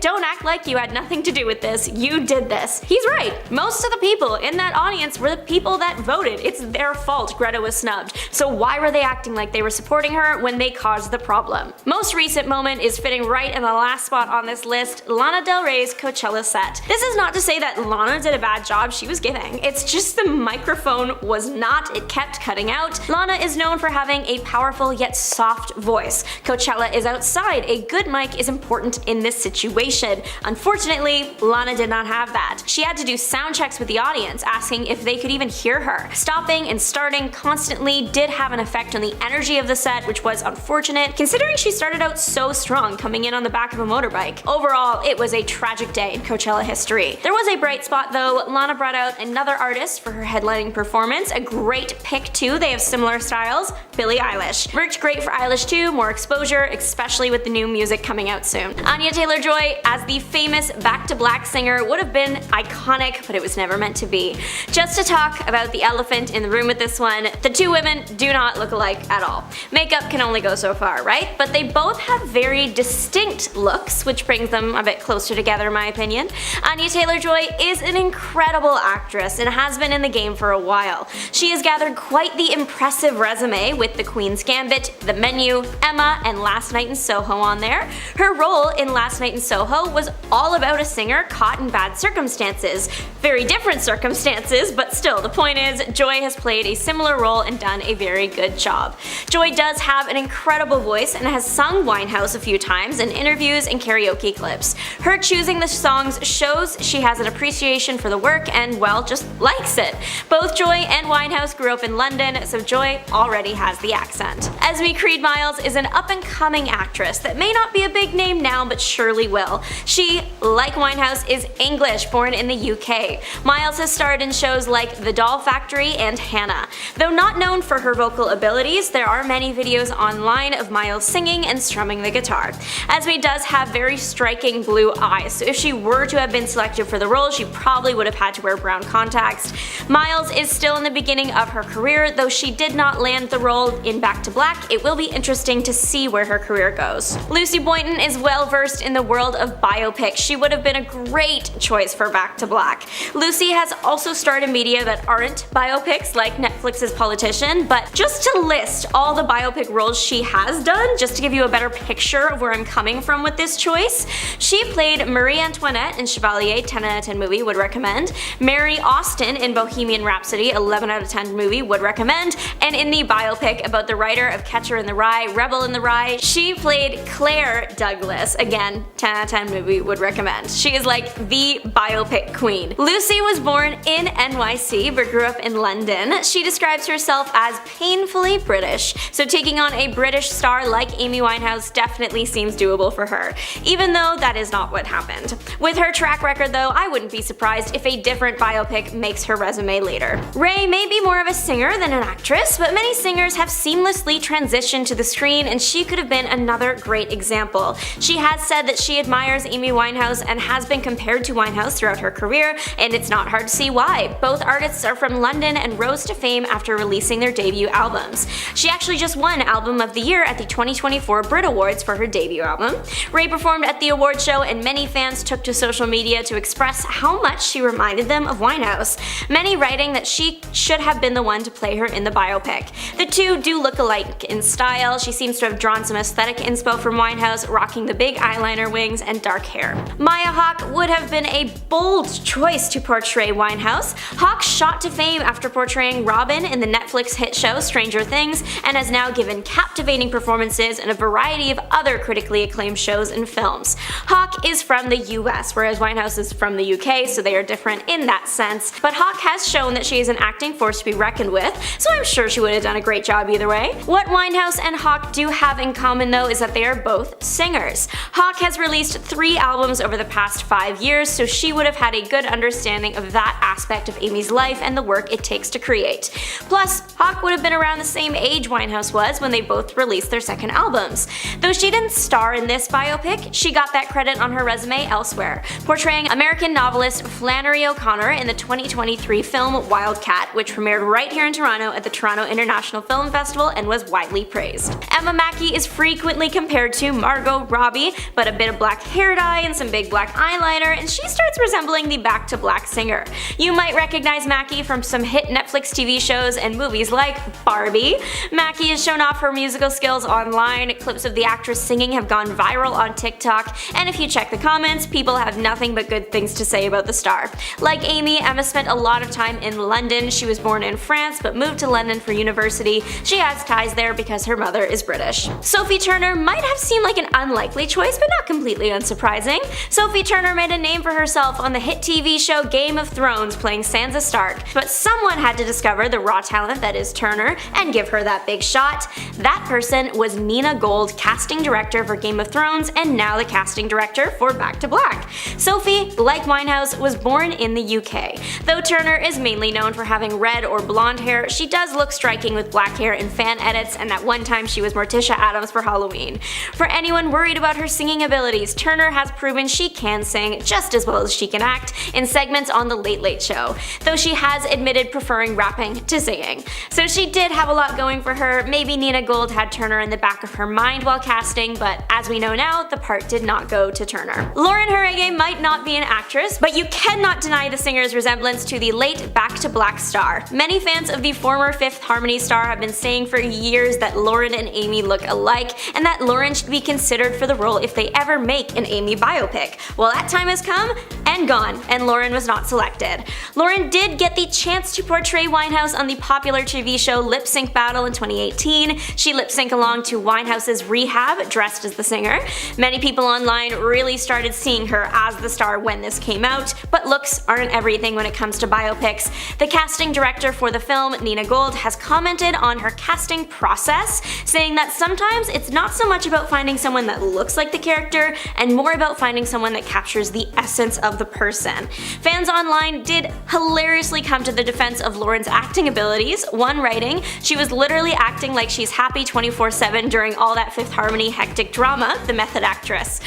B: Don't act like you had nothing to do with this. You did this." He's right. Most of the people in that audience were the people that voted. It's their fault Greta was snubbed. So why were they acting like they were supporting her when they caused the problem? Most recent moment is fitting right in the last spot on this list, Lana Del Rey's Coachella set. This is not to say that Lana did a bad job, she was giving. It's just the microphone was not, it kept cutting out. Lana is known for having a powerful yet soft voice. Coachella is outside, a good mic is important in this situation. Unfortunately, Lana did not have have that. She had to do sound checks with the audience, asking if they could even hear her. Stopping and starting constantly did have an effect on the energy of the set, which was unfortunate, considering she started out so strong coming in on the back of a motorbike. Overall, it was a tragic day in Coachella history. There was a bright spot though. Lana brought out another artist for her headlining performance, a great pick too, they have similar styles, Billie Eilish. Worked great for Eilish too, more exposure, especially with the new music coming out soon. Anya Taylor-Joy as the famous Back to Black singer would have been iconic, but it was never meant to be. Just to talk about the elephant in the room with this one, the two women do not look alike at all. Makeup can only go so far, right? But they both have very distinct looks, which brings them a bit closer together in my opinion. Anya Taylor-Joy is an incredible actress and has been in the game for a while. She has gathered quite the impressive resume with The Queen's Gambit, The Menu, Emma, and Last Night in Soho on there. Her role in Last Night in Soho was all about a singer caught in bad circumstances. Very different circumstances, but still, the point is, Joy has played a similar role and done a very good job. Joy does have an incredible voice and has sung Winehouse a few times in interviews and karaoke clips. Her choosing the songs shows she has an appreciation for the work and, well, just likes it. Both Joy and Winehouse grew up in London, so Joy already has the accent. Esme Creed Miles is an up-and-coming actress that may not be a big name now, but surely will. She, like Winehouse, is English, born in the UK. Miles has starred in shows like The Doll Factory and Hannah. Though not known for her vocal abilities, there are many videos online of Miles singing and strumming the guitar. Esme does have very striking blue eyes, so if she were to have been selected for the role, she probably would have had to wear brown contacts. Miles is still in the beginning of her career, though she did not land the role in Back to Black. It will be interesting to see where her career goes. Lucy Boynton is well versed in the world of biopics. She would have been a great choice for Back to Black. Lucy has also starred in media that aren't biopics, like Netflix's Politician, but just to list all the biopic roles she has done, just to give you a better picture of where I'm coming from with this choice, she played Marie Antoinette in Chevalier, 10 out of 10 movie, would recommend, Mary Austin in Bohemian Rhapsody, 11 out of 10 movie, would recommend, and in the biopic about the writer of Catcher in the Rye, Rebel in the Rye, she played Claire Douglas, again, 10 out of 10 movie, would recommend. She is like the biopic queen. Lucy was born in NYC but grew up in London. She describes herself as painfully British, so taking on a British star like Amy Winehouse definitely seems doable for her, even though that is not what happened. With her track record though, I wouldn't be surprised if a different biopic makes her resume later. Ray may be more of a singer than an actress, but many singers have seamlessly transitioned to the screen, and she could have been another great example. She has said that she admires Amy Winehouse and has been compared to Winehouse throughout her career, and it's not hard to see why. Both artists are from London and rose to fame after releasing their debut albums. She actually just won Album of the Year at the 2024 Brit Awards for her debut album. Ray performed at the award show, and many fans took to social media to express how much she reminded them of Winehouse, many writing that she should have been the one to play her in the biopic. The two do look alike in style. She seems to have drawn some aesthetic inspo from Winehouse, rocking the big eyeliner wings and dark hair. Maya Hawke would have been a bold choice to portray Winehouse. Hawke shot to fame after portraying Robin in the Netflix hit show Stranger Things, and has now given captivating performances in a variety of other critically acclaimed shows and films. Hawke is from the US, whereas Winehouse is from the UK, so they are different in that sense, but Hawke has shown that she is an acting force to be reckoned with, so I'm sure she would have done a great job either way. What Winehouse and Hawke do have in common though is that they are both singers. Hawke has released 3 albums over the past 5 years, so she would have had a good understanding of that aspect of Amy's life and the work it takes to create. Plus, Hawke would have been around the same age Winehouse was when they both released their second albums. Though she didn't star in this biopic, she got that credit on her resume elsewhere, portraying American novelist Flannery O'Connor in the 2023 film Wildcat, which premiered right here in Toronto at the Toronto International Film Festival and was widely praised. Emma Mackey is frequently compared to Margot Robbie, but a bit of black hair dye and some big black eyeliner, and she starts resembling the Back to Black singer. You might recognize Mackey from some hit Netflix TV shows and movies like Barbie. Mackey has shown off her musical skills online. Clips of the actress singing have gone viral on TikTok, and if you check the comments, people have nothing but good things to say about the star. Like Amy, Emma spent a lot of time in London. She was born in France but moved to London for university. She has ties there because her mother is British. Sophie Turner might have seemed like an unlikely choice, but not completely unsurprising. Sophie Turner made a name for herself herself on the hit TV show Game of Thrones playing Sansa Stark, but someone had to discover the raw talent that is Turner and give her that big shot. That person was Nina Gold, casting director for Game of Thrones and now the casting director for Back to Black. Sophie, like Winehouse, was born in the UK. Though Turner is mainly known for having red or blonde hair, she does look striking with black hair in fan edits, and that one time she was Morticia Addams for Halloween. For anyone worried about her singing abilities, Turner has proven she can sing just as well as she can act in segments on The Late Late Show, though she has admitted preferring rapping to singing. So she did have a lot going for her. Maybe Nina Gold had Turner in the back of her mind while casting, but as we know now, the part did not go to Turner. Lauren Jauregui might not be an actress, but you cannot deny the singer's resemblance to the late Back to Black star. Many fans of the former Fifth Harmony star have been saying for years that Lauren and Amy look alike, and that Lauren should be considered for the role if they ever make an Amy biopic. Well, that time has come and gone, and Lauren was not selected. Lauren did get the chance to portray Winehouse on the popular TV show Lip Sync Battle in 2018. She lip synced along to Winehouse's Rehab, dressed as the singer. Many people online really started seeing her as the star when this came out, but looks aren't everything when it comes to biopics. The casting director for the film, Nina Gold, has commented on her casting process, saying that sometimes it's not so much about finding someone that looks like the character and more about finding someone that captures the essence of the person. Fans online did hilariously come to the defense of Lauren's acting abilities, one writing, "She was literally acting like she's happy 24/7 during all that Fifth Harmony hectic drama, the method actress."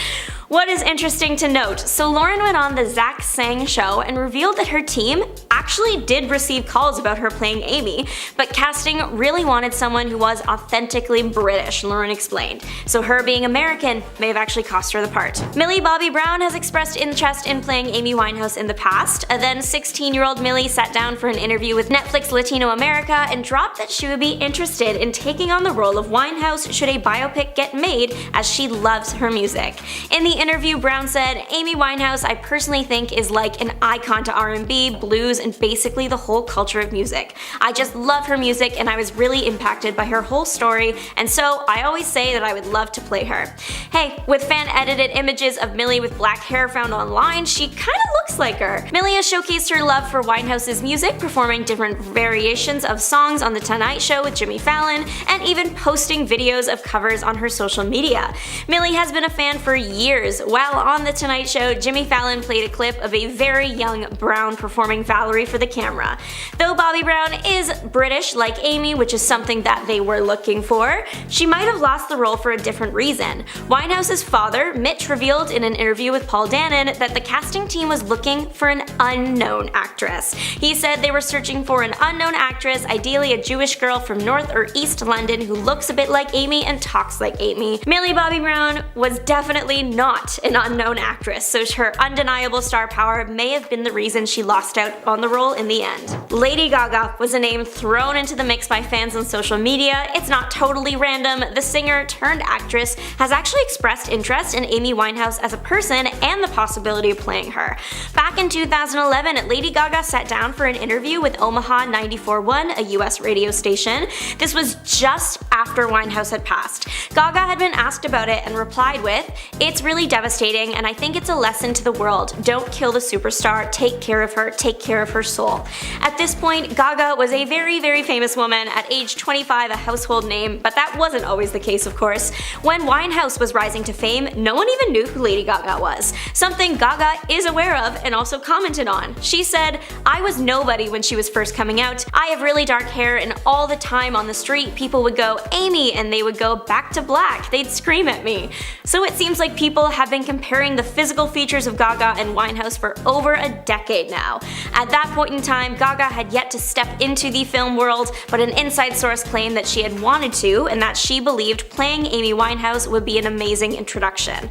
B: What is interesting to note, so Lauren went on the Zach Sang show and revealed that her team actually did receive calls about her playing Amy, but casting really wanted someone who was authentically British, Lauren explained. So her being American may have actually cost her the part. Millie Bobby Brown has expressed interest in playing Amy Winehouse in the past. A then 16-year-old Millie sat down for an interview with Netflix Latino America and dropped that she would be interested in taking on the role of Winehouse should a biopic get made, as she loves her music. In the interview, Brown said, "Amy Winehouse I personally think is like an icon to R&B, blues, and basically the whole culture of music. I just love her music and I was really impacted by her whole story, and so I always say that I would love to play her." Hey, with fan-edited images of Millie with black hair found online, she kinda looks like her. Millie has showcased her love for Winehouse's music, performing different variations of songs on The Tonight Show with Jimmy Fallon, and even posting videos of covers on her social media. Millie has been a fan for years. While on The Tonight Show, Jimmy Fallon played a clip of a very young Brown performing Valerie for the camera. Though Bobby Brown is British like Amy, which is something that they were looking for, she might have lost the role for a different reason. Winehouse's father, Mitch, revealed in an interview with Paul Dannon that the casting team was looking for an unknown actress. He said they were searching for an unknown actress, ideally a Jewish girl from North or East London who looks a bit like Amy and talks like Amy. Millie Bobby Brown was definitely not an unknown actress, so her undeniable star power may have been the reason she lost out on the role in the end. Lady Gaga was a name thrown into the mix by fans on social media. It's not totally random. The singer turned actress has actually expressed interest in Amy Winehouse as a person and the possibility of playing her. Back in 2011, Lady Gaga sat down for an interview with Omaha 94.1, a US radio station. This was just after Winehouse had passed. Gaga had been asked about it and replied with, "It's really devastating, and I think it's a lesson to the world. Don't kill the superstar, take care of her, take care of her soul." At this point, Gaga was a very, very famous woman, at age 25 a household name, but that wasn't always the case, of course. When Winehouse was rising to fame, no one even knew who Lady Gaga was, something Gaga is aware of and also commented on. She said, "I was nobody when she was first coming out. I have really dark hair, and all the time on the street people would go, 'Amy,' and they would go, 'Back to Black.' They'd scream at me." So it seems like people have been comparing the physical features of Gaga and Winehouse for over a decade now. At that point in time, Gaga had yet to step into the film world, but an inside source claimed that she had wanted to, and that she believed playing Amy Winehouse would be an amazing introduction.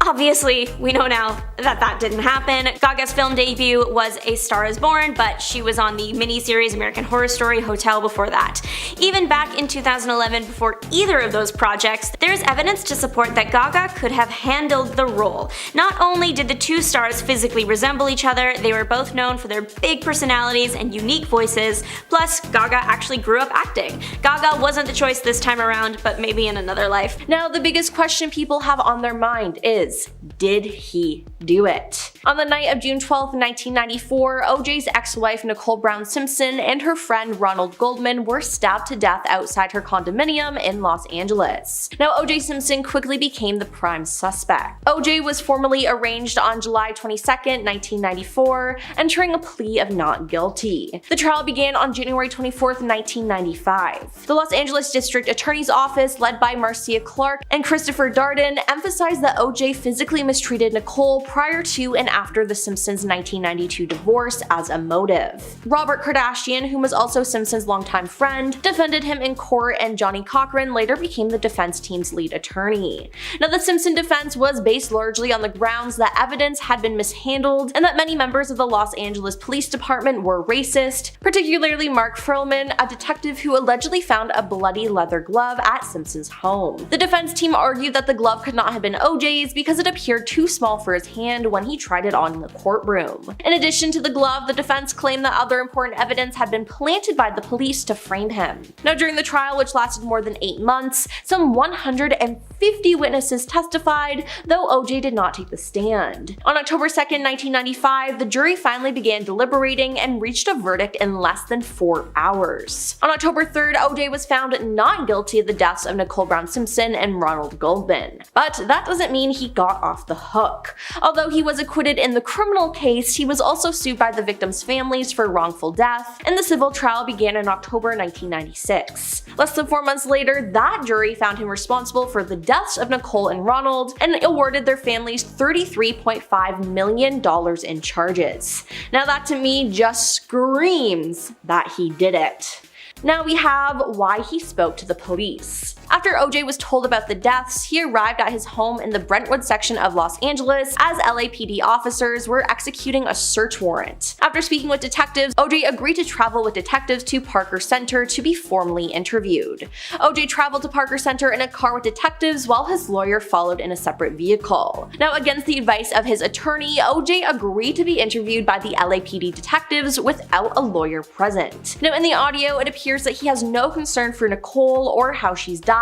B: Obviously, we know now that that didn't happen. Gaga's film debut was A Star Is Born, but she was on the miniseries American Horror Story Hotel before that. Even back in 2011, before either of those projects, there's evidence to support that Gaga could have handled the role. Not only did the two stars physically resemble each other, they were both known for their big personalities and unique voices, plus Gaga actually grew up acting. Gaga wasn't the choice this time around, but maybe in another life.
A: Now, the biggest question people have on their mind is, did he do it? On the night of June 12, 1994, OJ's ex-wife Nicole Brown Simpson and her friend Ronald Goldman were stabbed to death outside her condominium in Los Angeles. Now, OJ Simpson quickly became the prime suspect. OJ was formally arraigned on July 22, 1994, entering a plea of not guilty. The trial began on January 24, 1995. The Los Angeles District Attorney's Office, led by Marcia Clark and Christopher Darden, emphasized that OJ physically mistreated Nicole prior to and after the Simpsons' 1992 divorce as a motive. Robert Kardashian, who was also Simpson's longtime friend, defended him in court, and Johnny Cochran later became the defense team's lead attorney. Now, the Simpson defense was based largely on the grounds that evidence had been mishandled and that many members of the Los Angeles Police Department were racist, particularly Mark Furlman, a detective who allegedly found a bloody leather glove at Simpson's home. The defense team argued that the glove could not have been OJ's because it appeared too small for his hand when he tried it on in the courtroom. In addition to the glove, the defense claimed that other important evidence had been planted by the police to frame him. Now, during the trial, which lasted more than 8 months, some 150 witnesses testified, though OJ did not take the stand. On October 2, 1995, the jury finally began deliberating and reached a verdict in less than 4 hours. On October 3rd, OJ was found not guilty of the deaths of Nicole Brown Simpson and Ronald Goldman. But that doesn't mean he got off the hook. Although he was acquitted in the criminal case, he was also sued by the victims' families for wrongful death, and the civil trial began in October 1996. Less than 4 months later, that jury found him responsible for the deaths of Nicole and Ronald and awarded their families $33.5 million in charges. Now, that to me just screams that he did it. Now we have why he spoke to the police. After OJ was told about the deaths, he arrived at his home in the Brentwood section of Los Angeles as LAPD officers were executing a search warrant. After speaking with detectives, OJ agreed to travel with detectives to Parker Center to be formally interviewed. OJ traveled to Parker Center in a car with detectives while his lawyer followed in a separate vehicle. Now, against the advice of his attorney, OJ agreed to be interviewed by the LAPD detectives without a lawyer present. Now, in the audio, it appears that he has no concern for Nicole or how she's died,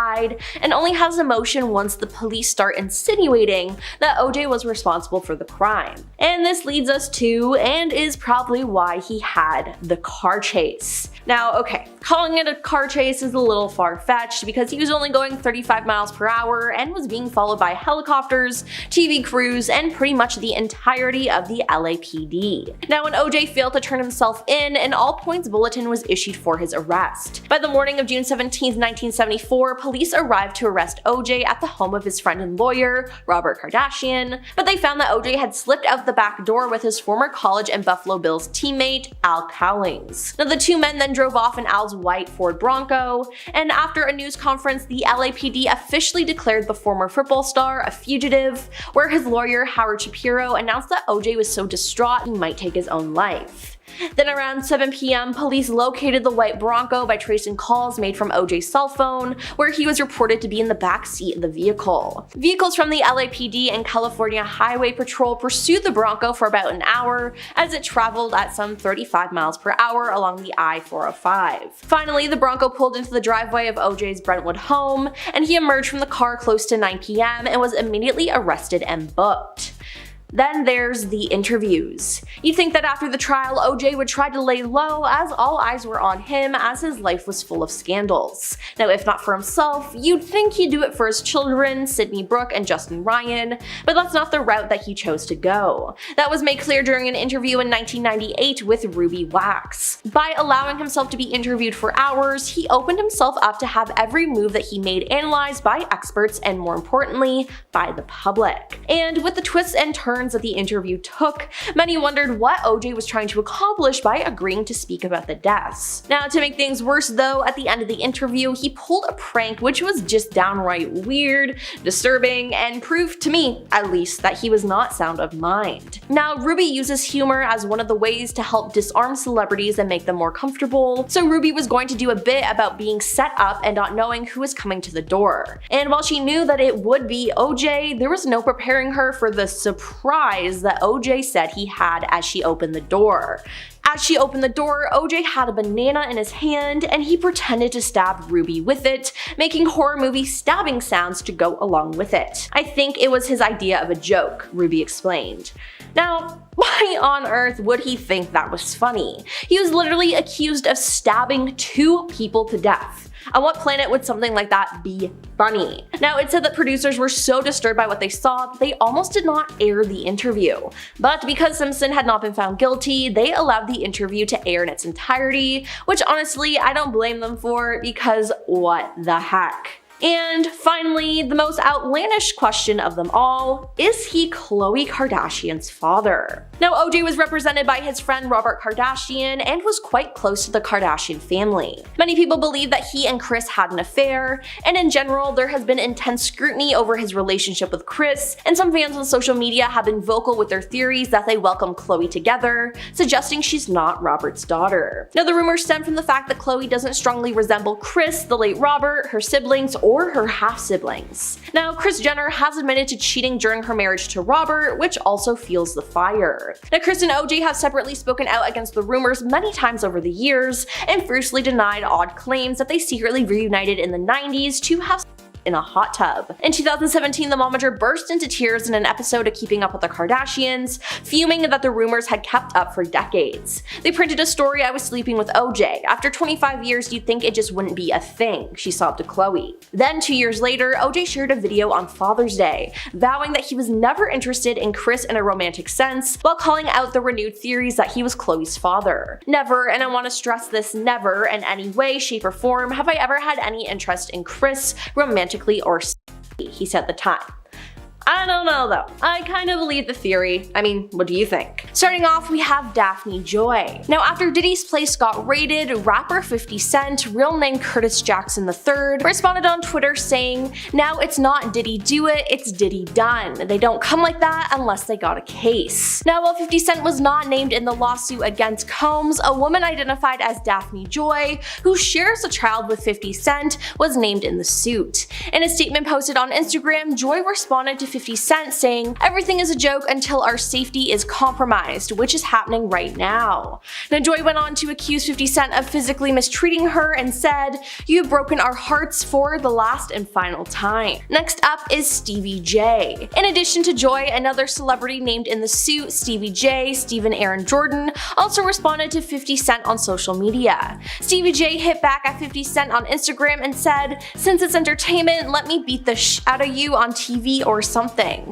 A: and only has emotion once the police start insinuating that OJ was responsible for the crime. And this leads us to, and is probably why he had the car chase. Now, okay, calling it a car chase is a little far-fetched because he was only going 35 miles per hour and was being followed by helicopters, TV crews, and pretty much the entirety of the LAPD. Now, when OJ failed to turn himself in, an all-points bulletin was issued for his arrest. By the morning of June 17, 1974, police arrived to arrest OJ at the home of his friend and lawyer, Robert Kardashian, but they found that OJ had slipped out the back door with his former college and Buffalo Bills teammate, Al Cowlings. Now, the two men then drove off in Al's white Ford Bronco, and after a news conference, the LAPD officially declared the former football star a fugitive, where his lawyer, Howard Shapiro, announced that OJ was so distraught he might take his own life. Then around 7 p.m., police located the white Bronco by tracing calls made from OJ's cell phone, where he was reported to be in the back seat of the vehicle. Vehicles from the LAPD and California Highway Patrol pursued the Bronco for about an hour as it traveled at some 35 miles per hour along the I-405. Finally, the Bronco pulled into the driveway of OJ's Brentwood home, and he emerged from the car close to 9 p.m. and was immediately arrested and booked. Then there's the interviews. You'd think that after the trial, OJ would try to lay low as all eyes were on him as his life was full of scandals. Now, if not for himself, you'd think he'd do it for his children, Sydney Brooke and Justin Ryan, but that's not the route that he chose to go. That was made clear during an interview in 1998 with Ruby Wax. By allowing himself to be interviewed for hours, he opened himself up to have every move that he made analyzed by experts and, more importantly, by the public. And with the twists and turns that the interview took, many wondered what OJ was trying to accomplish by agreeing to speak about the deaths. Now, to make things worse though, at the end of the interview, he pulled a prank which was just downright weird, disturbing, and proved to me, at least, that he was not sound of mind. Now, Ruby uses humor as one of the ways to help disarm celebrities and make them more comfortable, so Ruby was going to do a bit about being set up and not knowing who was coming to the door. And while she knew that it would be OJ, there was no preparing her for the surprise that OJ said he had as she opened the door. As she opened the door, OJ had a banana in his hand and he pretended to stab Ruby with it, making horror movie stabbing sounds to go along with it. I think it was his idea of a joke, Ruby explained. Now, why on earth would he think that was funny? He was literally accused of stabbing 2 people to death. On what planet would something like that be funny? Now, it said that producers were so disturbed by what they saw that they almost did not air the interview. But because Simpson had not been found guilty, they allowed the interview to air in its entirety, which honestly, I don't blame them for, because what the heck? And finally, the most outlandish question of them all, is he Khloe Kardashian's father? Now, OJ was represented by his friend Robert Kardashian and was quite close to the Kardashian family. Many people believe that he and Kris had an affair, and in general, there has been intense scrutiny over his relationship with Kris, and some fans on social media have been vocal with their theories that they welcome Khloe together, suggesting she's not Robert's daughter. Now, the rumors stem from the fact that Khloe doesn't strongly resemble Kris, the late Robert, her siblings, or her half-siblings. Now, Kris Jenner has admitted to cheating during her marriage to Robert, which also fuels the fire. Now, Kris and OJ have separately spoken out against the rumors many times over the years, and fiercely denied odd claims that they secretly reunited in the 90s to have in a hot tub. In 2017, the momager burst into tears in an episode of Keeping Up with the Kardashians, fuming that the rumors had kept up for decades. They printed a story, "I was sleeping with OJ. After 25 years, you'd think it just wouldn't be a thing," she sobbed to Khloe. Then 2 years later, OJ shared a video on Father's Day, vowing that he was never interested in Kris in a romantic sense, while calling out the renewed theories that he was Khloe's father. "Never, and I want to stress this, never, in any way, shape, or form have I ever had any interest in Kris, romantically or sexually," he said at the time. I don't know though. I kind of believe the theory. I mean, what do you think? Starting off, we have Daphne Joy. Now, after Diddy's place got raided, rapper 50 Cent, real name Curtis Jackson III, responded on Twitter saying, "Now it's not Diddy do it, it's Diddy done. They don't come like that unless they got a case." Now, while 50 Cent was not named in the lawsuit against Combs, a woman identified as Daphne Joy, who shares a child with 50 Cent, was named in the suit. In a statement posted on Instagram, Joy responded to 50 Cent saying, "Everything is a joke until our safety is compromised, which is happening right now." Now, Joy went on to accuse 50 Cent of physically mistreating her and said, "You have broken our hearts for the last and final time." Next up is Stevie J. In addition to Joy, another celebrity named in the suit, Stevie J, Stephen Aaron Jordan, also responded to 50 Cent on social media. Stevie J hit back at 50 Cent on Instagram and said, "Since it's entertainment, let me beat the sh out of you on TV or something."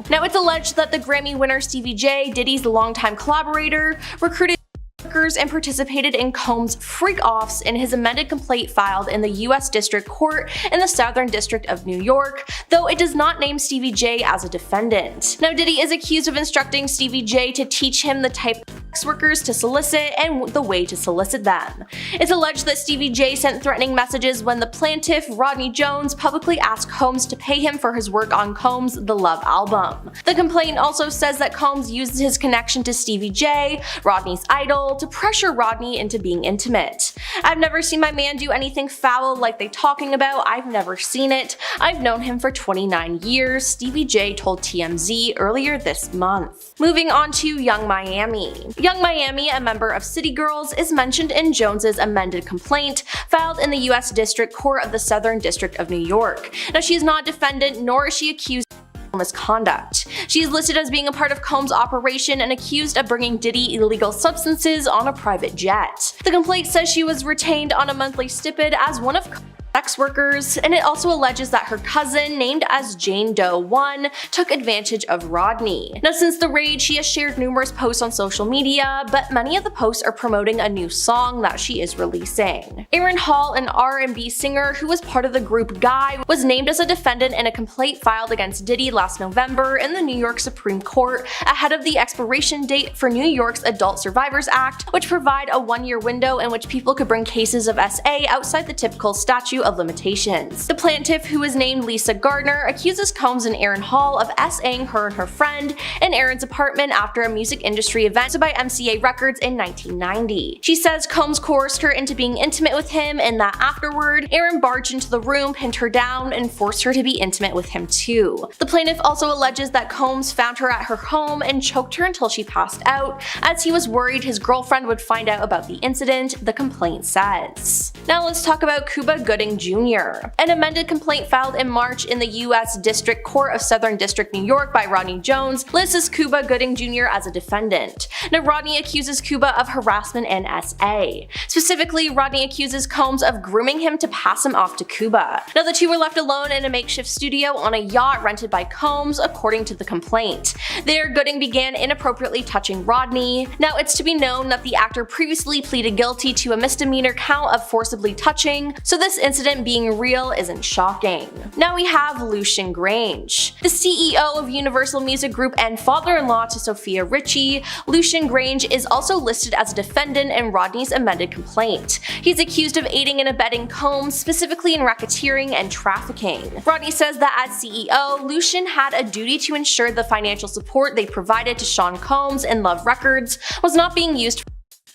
A: Now, it's alleged that the Grammy winner Stevie J, Diddy's longtime collaborator, recruited workers and participated in Combs' freak-offs in his amended complaint filed in the U.S. District Court in the Southern District of New York, though it does not name Stevie J as a defendant. Now, Diddy is accused of instructing Stevie J to teach him the type of sex workers to solicit and the way to solicit them. It's alleged that Stevie J sent threatening messages when the plaintiff, Rodney Jones, publicly asked Combs to pay him for his work on Combs' The Love album. The complaint also says that Combs used his connection to Stevie J, Rodney's idol, to pressure Rodney into being intimate. "I've never seen my man do anything foul like they talking about. I've never seen it. I've known him for 29 years, Stevie J told TMZ earlier this month. Moving on to Young Miami. Young Miami, a member of City Girls, is mentioned in Jones's amended complaint filed in the U.S. District Court of the Southern District of New York. Now, she is not a defendant, nor is she accused misconduct. She is listed as being a part of Combs' operation and accused of bringing Diddy illegal substances on a private jet. The complaint says she was retained on a monthly stipend as one of sex workers, and it also alleges that her cousin, named as Jane Doe 1, took advantage of Rodney. Now, since the raid, she has shared numerous posts on social media, but many of the posts are promoting a new song that she is releasing. Aaron Hall, an R&B singer who was part of the group Guy, was named as a defendant in a complaint filed against Diddy last November in the New York Supreme Court ahead of the expiration date for New York's Adult Survivors Act, which provide a one-year window in which people could bring cases of SA outside the typical statute of limitations. The plaintiff, who is named Lisa Gardner, accuses Combs and Aaron Hall of SAing her and her friend in Aaron's apartment after a music industry event hosted by MCA Records in 1990. She says Combs coerced her into being intimate with him and that afterward, Aaron barged into the room, pinned her down, and forced her to be intimate with him too. The plaintiff also alleges that Combs found her at her home and choked her until she passed out, as he was worried his girlfriend would find out about the incident, the complaint says. Now let's talk about Cuba Gooding Gooding Jr. An amended complaint filed in March in the U.S. District Court of Southern District, New York by Rodney Jones lists Cuba Gooding Jr. as a defendant. Now, Rodney accuses Cuba of harassment and SA. Specifically, Rodney accuses Combs of grooming him to pass him off to Cuba. Now, the two were left alone in a makeshift studio on a yacht rented by Combs, according to the complaint. There, Gooding began inappropriately touching Rodney. Now, it's to be known that the actor previously pleaded guilty to a misdemeanor count of forcibly touching, so this incident being real isn't shocking. Now we have Lucian Grange. The CEO of Universal Music Group and father-in-law to Sofia Richie, Lucian Grange is also listed as a defendant in Rodney's amended complaint. He's accused of aiding and abetting Combs, specifically in racketeering and trafficking. Rodney says that as CEO, Lucian had a duty to ensure the financial support they provided to Sean Combs and Love Records was not being used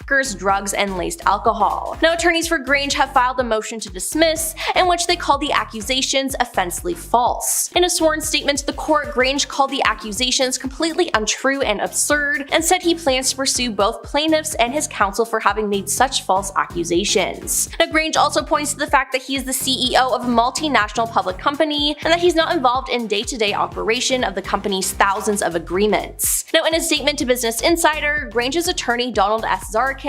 A: for drugs, and laced alcohol. Now, attorneys for Grange have filed a motion to dismiss, in which they call the accusations offensively false. In a sworn statement to the court, Grange called the accusations completely untrue and absurd, and said he plans to pursue both plaintiffs and his counsel for having made such false accusations. Now, Grange also points to the fact that he is the CEO of a multinational public company, and that he's not involved in day-to-day operation of the company's thousands of agreements. Now, in a statement to Business Insider, Grange's attorney Donald S. Zarkin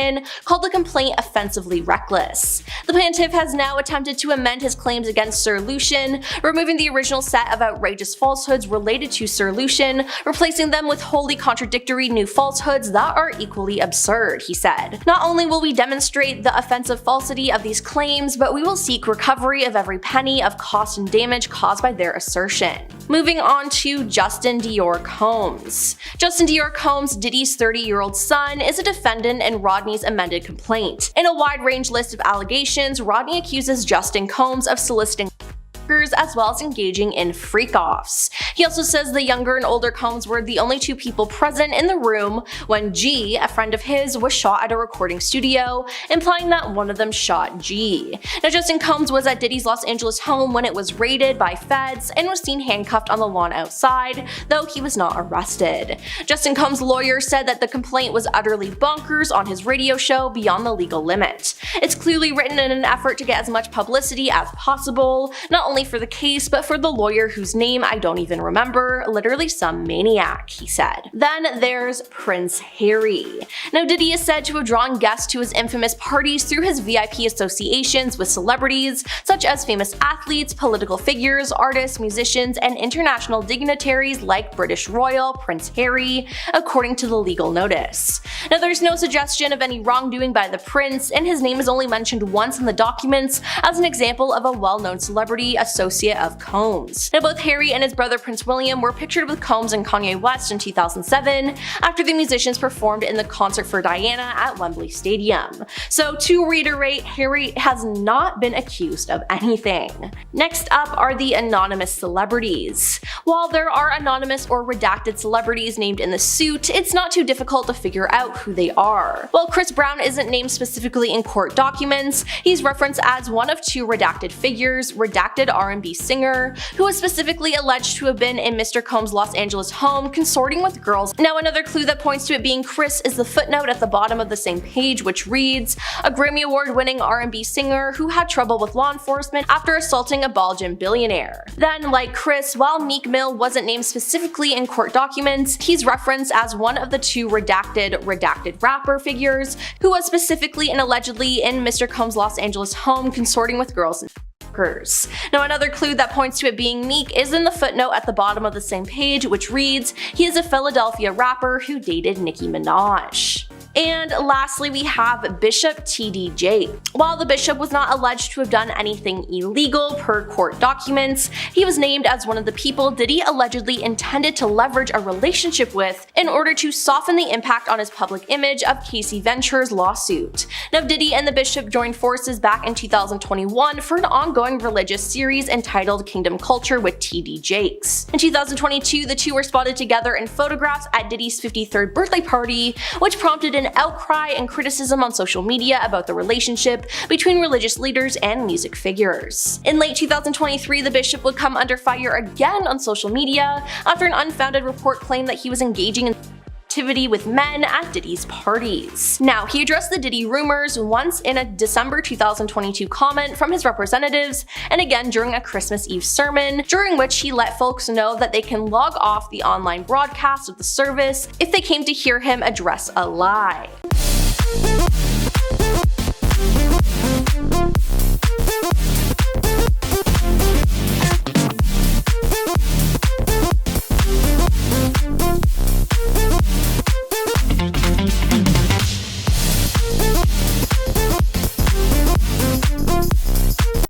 A: called the complaint offensively reckless. The plaintiff has now attempted to amend his claims against Sir Lucian, removing the original set of outrageous falsehoods related to Sir Lucian, replacing them with wholly contradictory new falsehoods that are equally absurd, he said. Not only will we demonstrate the offensive falsity of these claims, but we will seek recovery of every penny of cost and damage caused by their assertion. Moving on to Justin Dior Combs. Justin Dior Combs, Diddy's 30-year-old son, is a defendant in Rodney's amended complaint. In a wide-range list of allegations, Rodney accuses Justin Combs of soliciting as well as engaging in freak-offs. He also says the younger and older Combs were the only two people present in the room when G, a friend of his, was shot at a recording studio, implying that one of them shot G. Now, Justin Combs was at Diddy's Los Angeles home when it was raided by feds and was seen handcuffed on the lawn outside, though he was not arrested. Justin Combs' lawyer said that the complaint was utterly bonkers on his radio show Beyond the Legal Limit. It's clearly written in an effort to get as much publicity as possible, not only for the case, but for the lawyer whose name I don't even remember, literally some maniac, he said. Then there's Prince Harry. Now, Diddy is said to have drawn guests to his infamous parties through his VIP associations with celebrities, such as famous athletes, political figures, artists, musicians, and international dignitaries like British Royal Prince Harry, according to the legal notice. Now, there's no suggestion of any wrongdoing by the prince, and his name is only mentioned once in the documents as an example of a well-known celebrity associate of Combs. Now, both Harry and his brother Prince William were pictured with Combs and Kanye West in 2007 after the musicians performed in the Concert for Diana at Wembley Stadium. So, to reiterate, Harry has not been accused of anything. Next up are the anonymous celebrities. While there are anonymous or redacted celebrities named in the suit, it's not too difficult to figure out who they are. While Chris Brown isn't named specifically in court documents, he's referenced as one of two redacted figures, redacted R&B singer, who was specifically alleged to have been in Mr. Combs' Los Angeles home consorting with girls. Now, another clue that points to it being Chris is the footnote at the bottom of the same page, which reads, a Grammy Award-winning R&B singer who had trouble with law enforcement after assaulting a Belgian billionaire. Then, like Chris, while Meek Mill wasn't named specifically in court documents, he's referenced as one of the two redacted rapper figures who was specifically and allegedly in Mr. Combs' Los Angeles home consorting with girls and Now, another clue that points to it being Meek is in the footnote at the bottom of the same page, which reads, he is a Philadelphia rapper who dated Nicki Minaj. And lastly, we have Bishop T.D. Jakes. While the bishop was not alleged to have done anything illegal per court documents, he was named as one of the people Diddy allegedly intended to leverage a relationship with in order to soften the impact on his public image of Casey Venture's lawsuit. Now, Diddy and the bishop joined forces back in 2021 for an ongoing religious series entitled Kingdom Culture with T.D. Jakes. In 2022, the two were spotted together in photographs at Diddy's 53rd birthday party, which prompted an outcry and criticism on social media about the relationship between religious leaders and music figures. In late 2023, the bishop would come under fire again on social media after an unfounded report claimed that he was engaging in activity with men at Diddy's parties. Now, he addressed the Diddy rumors once in a December 2022 comment from his representatives, and again during a Christmas Eve sermon, during which he let folks know that they can log off the online broadcast of the service if they came to hear him address a lie.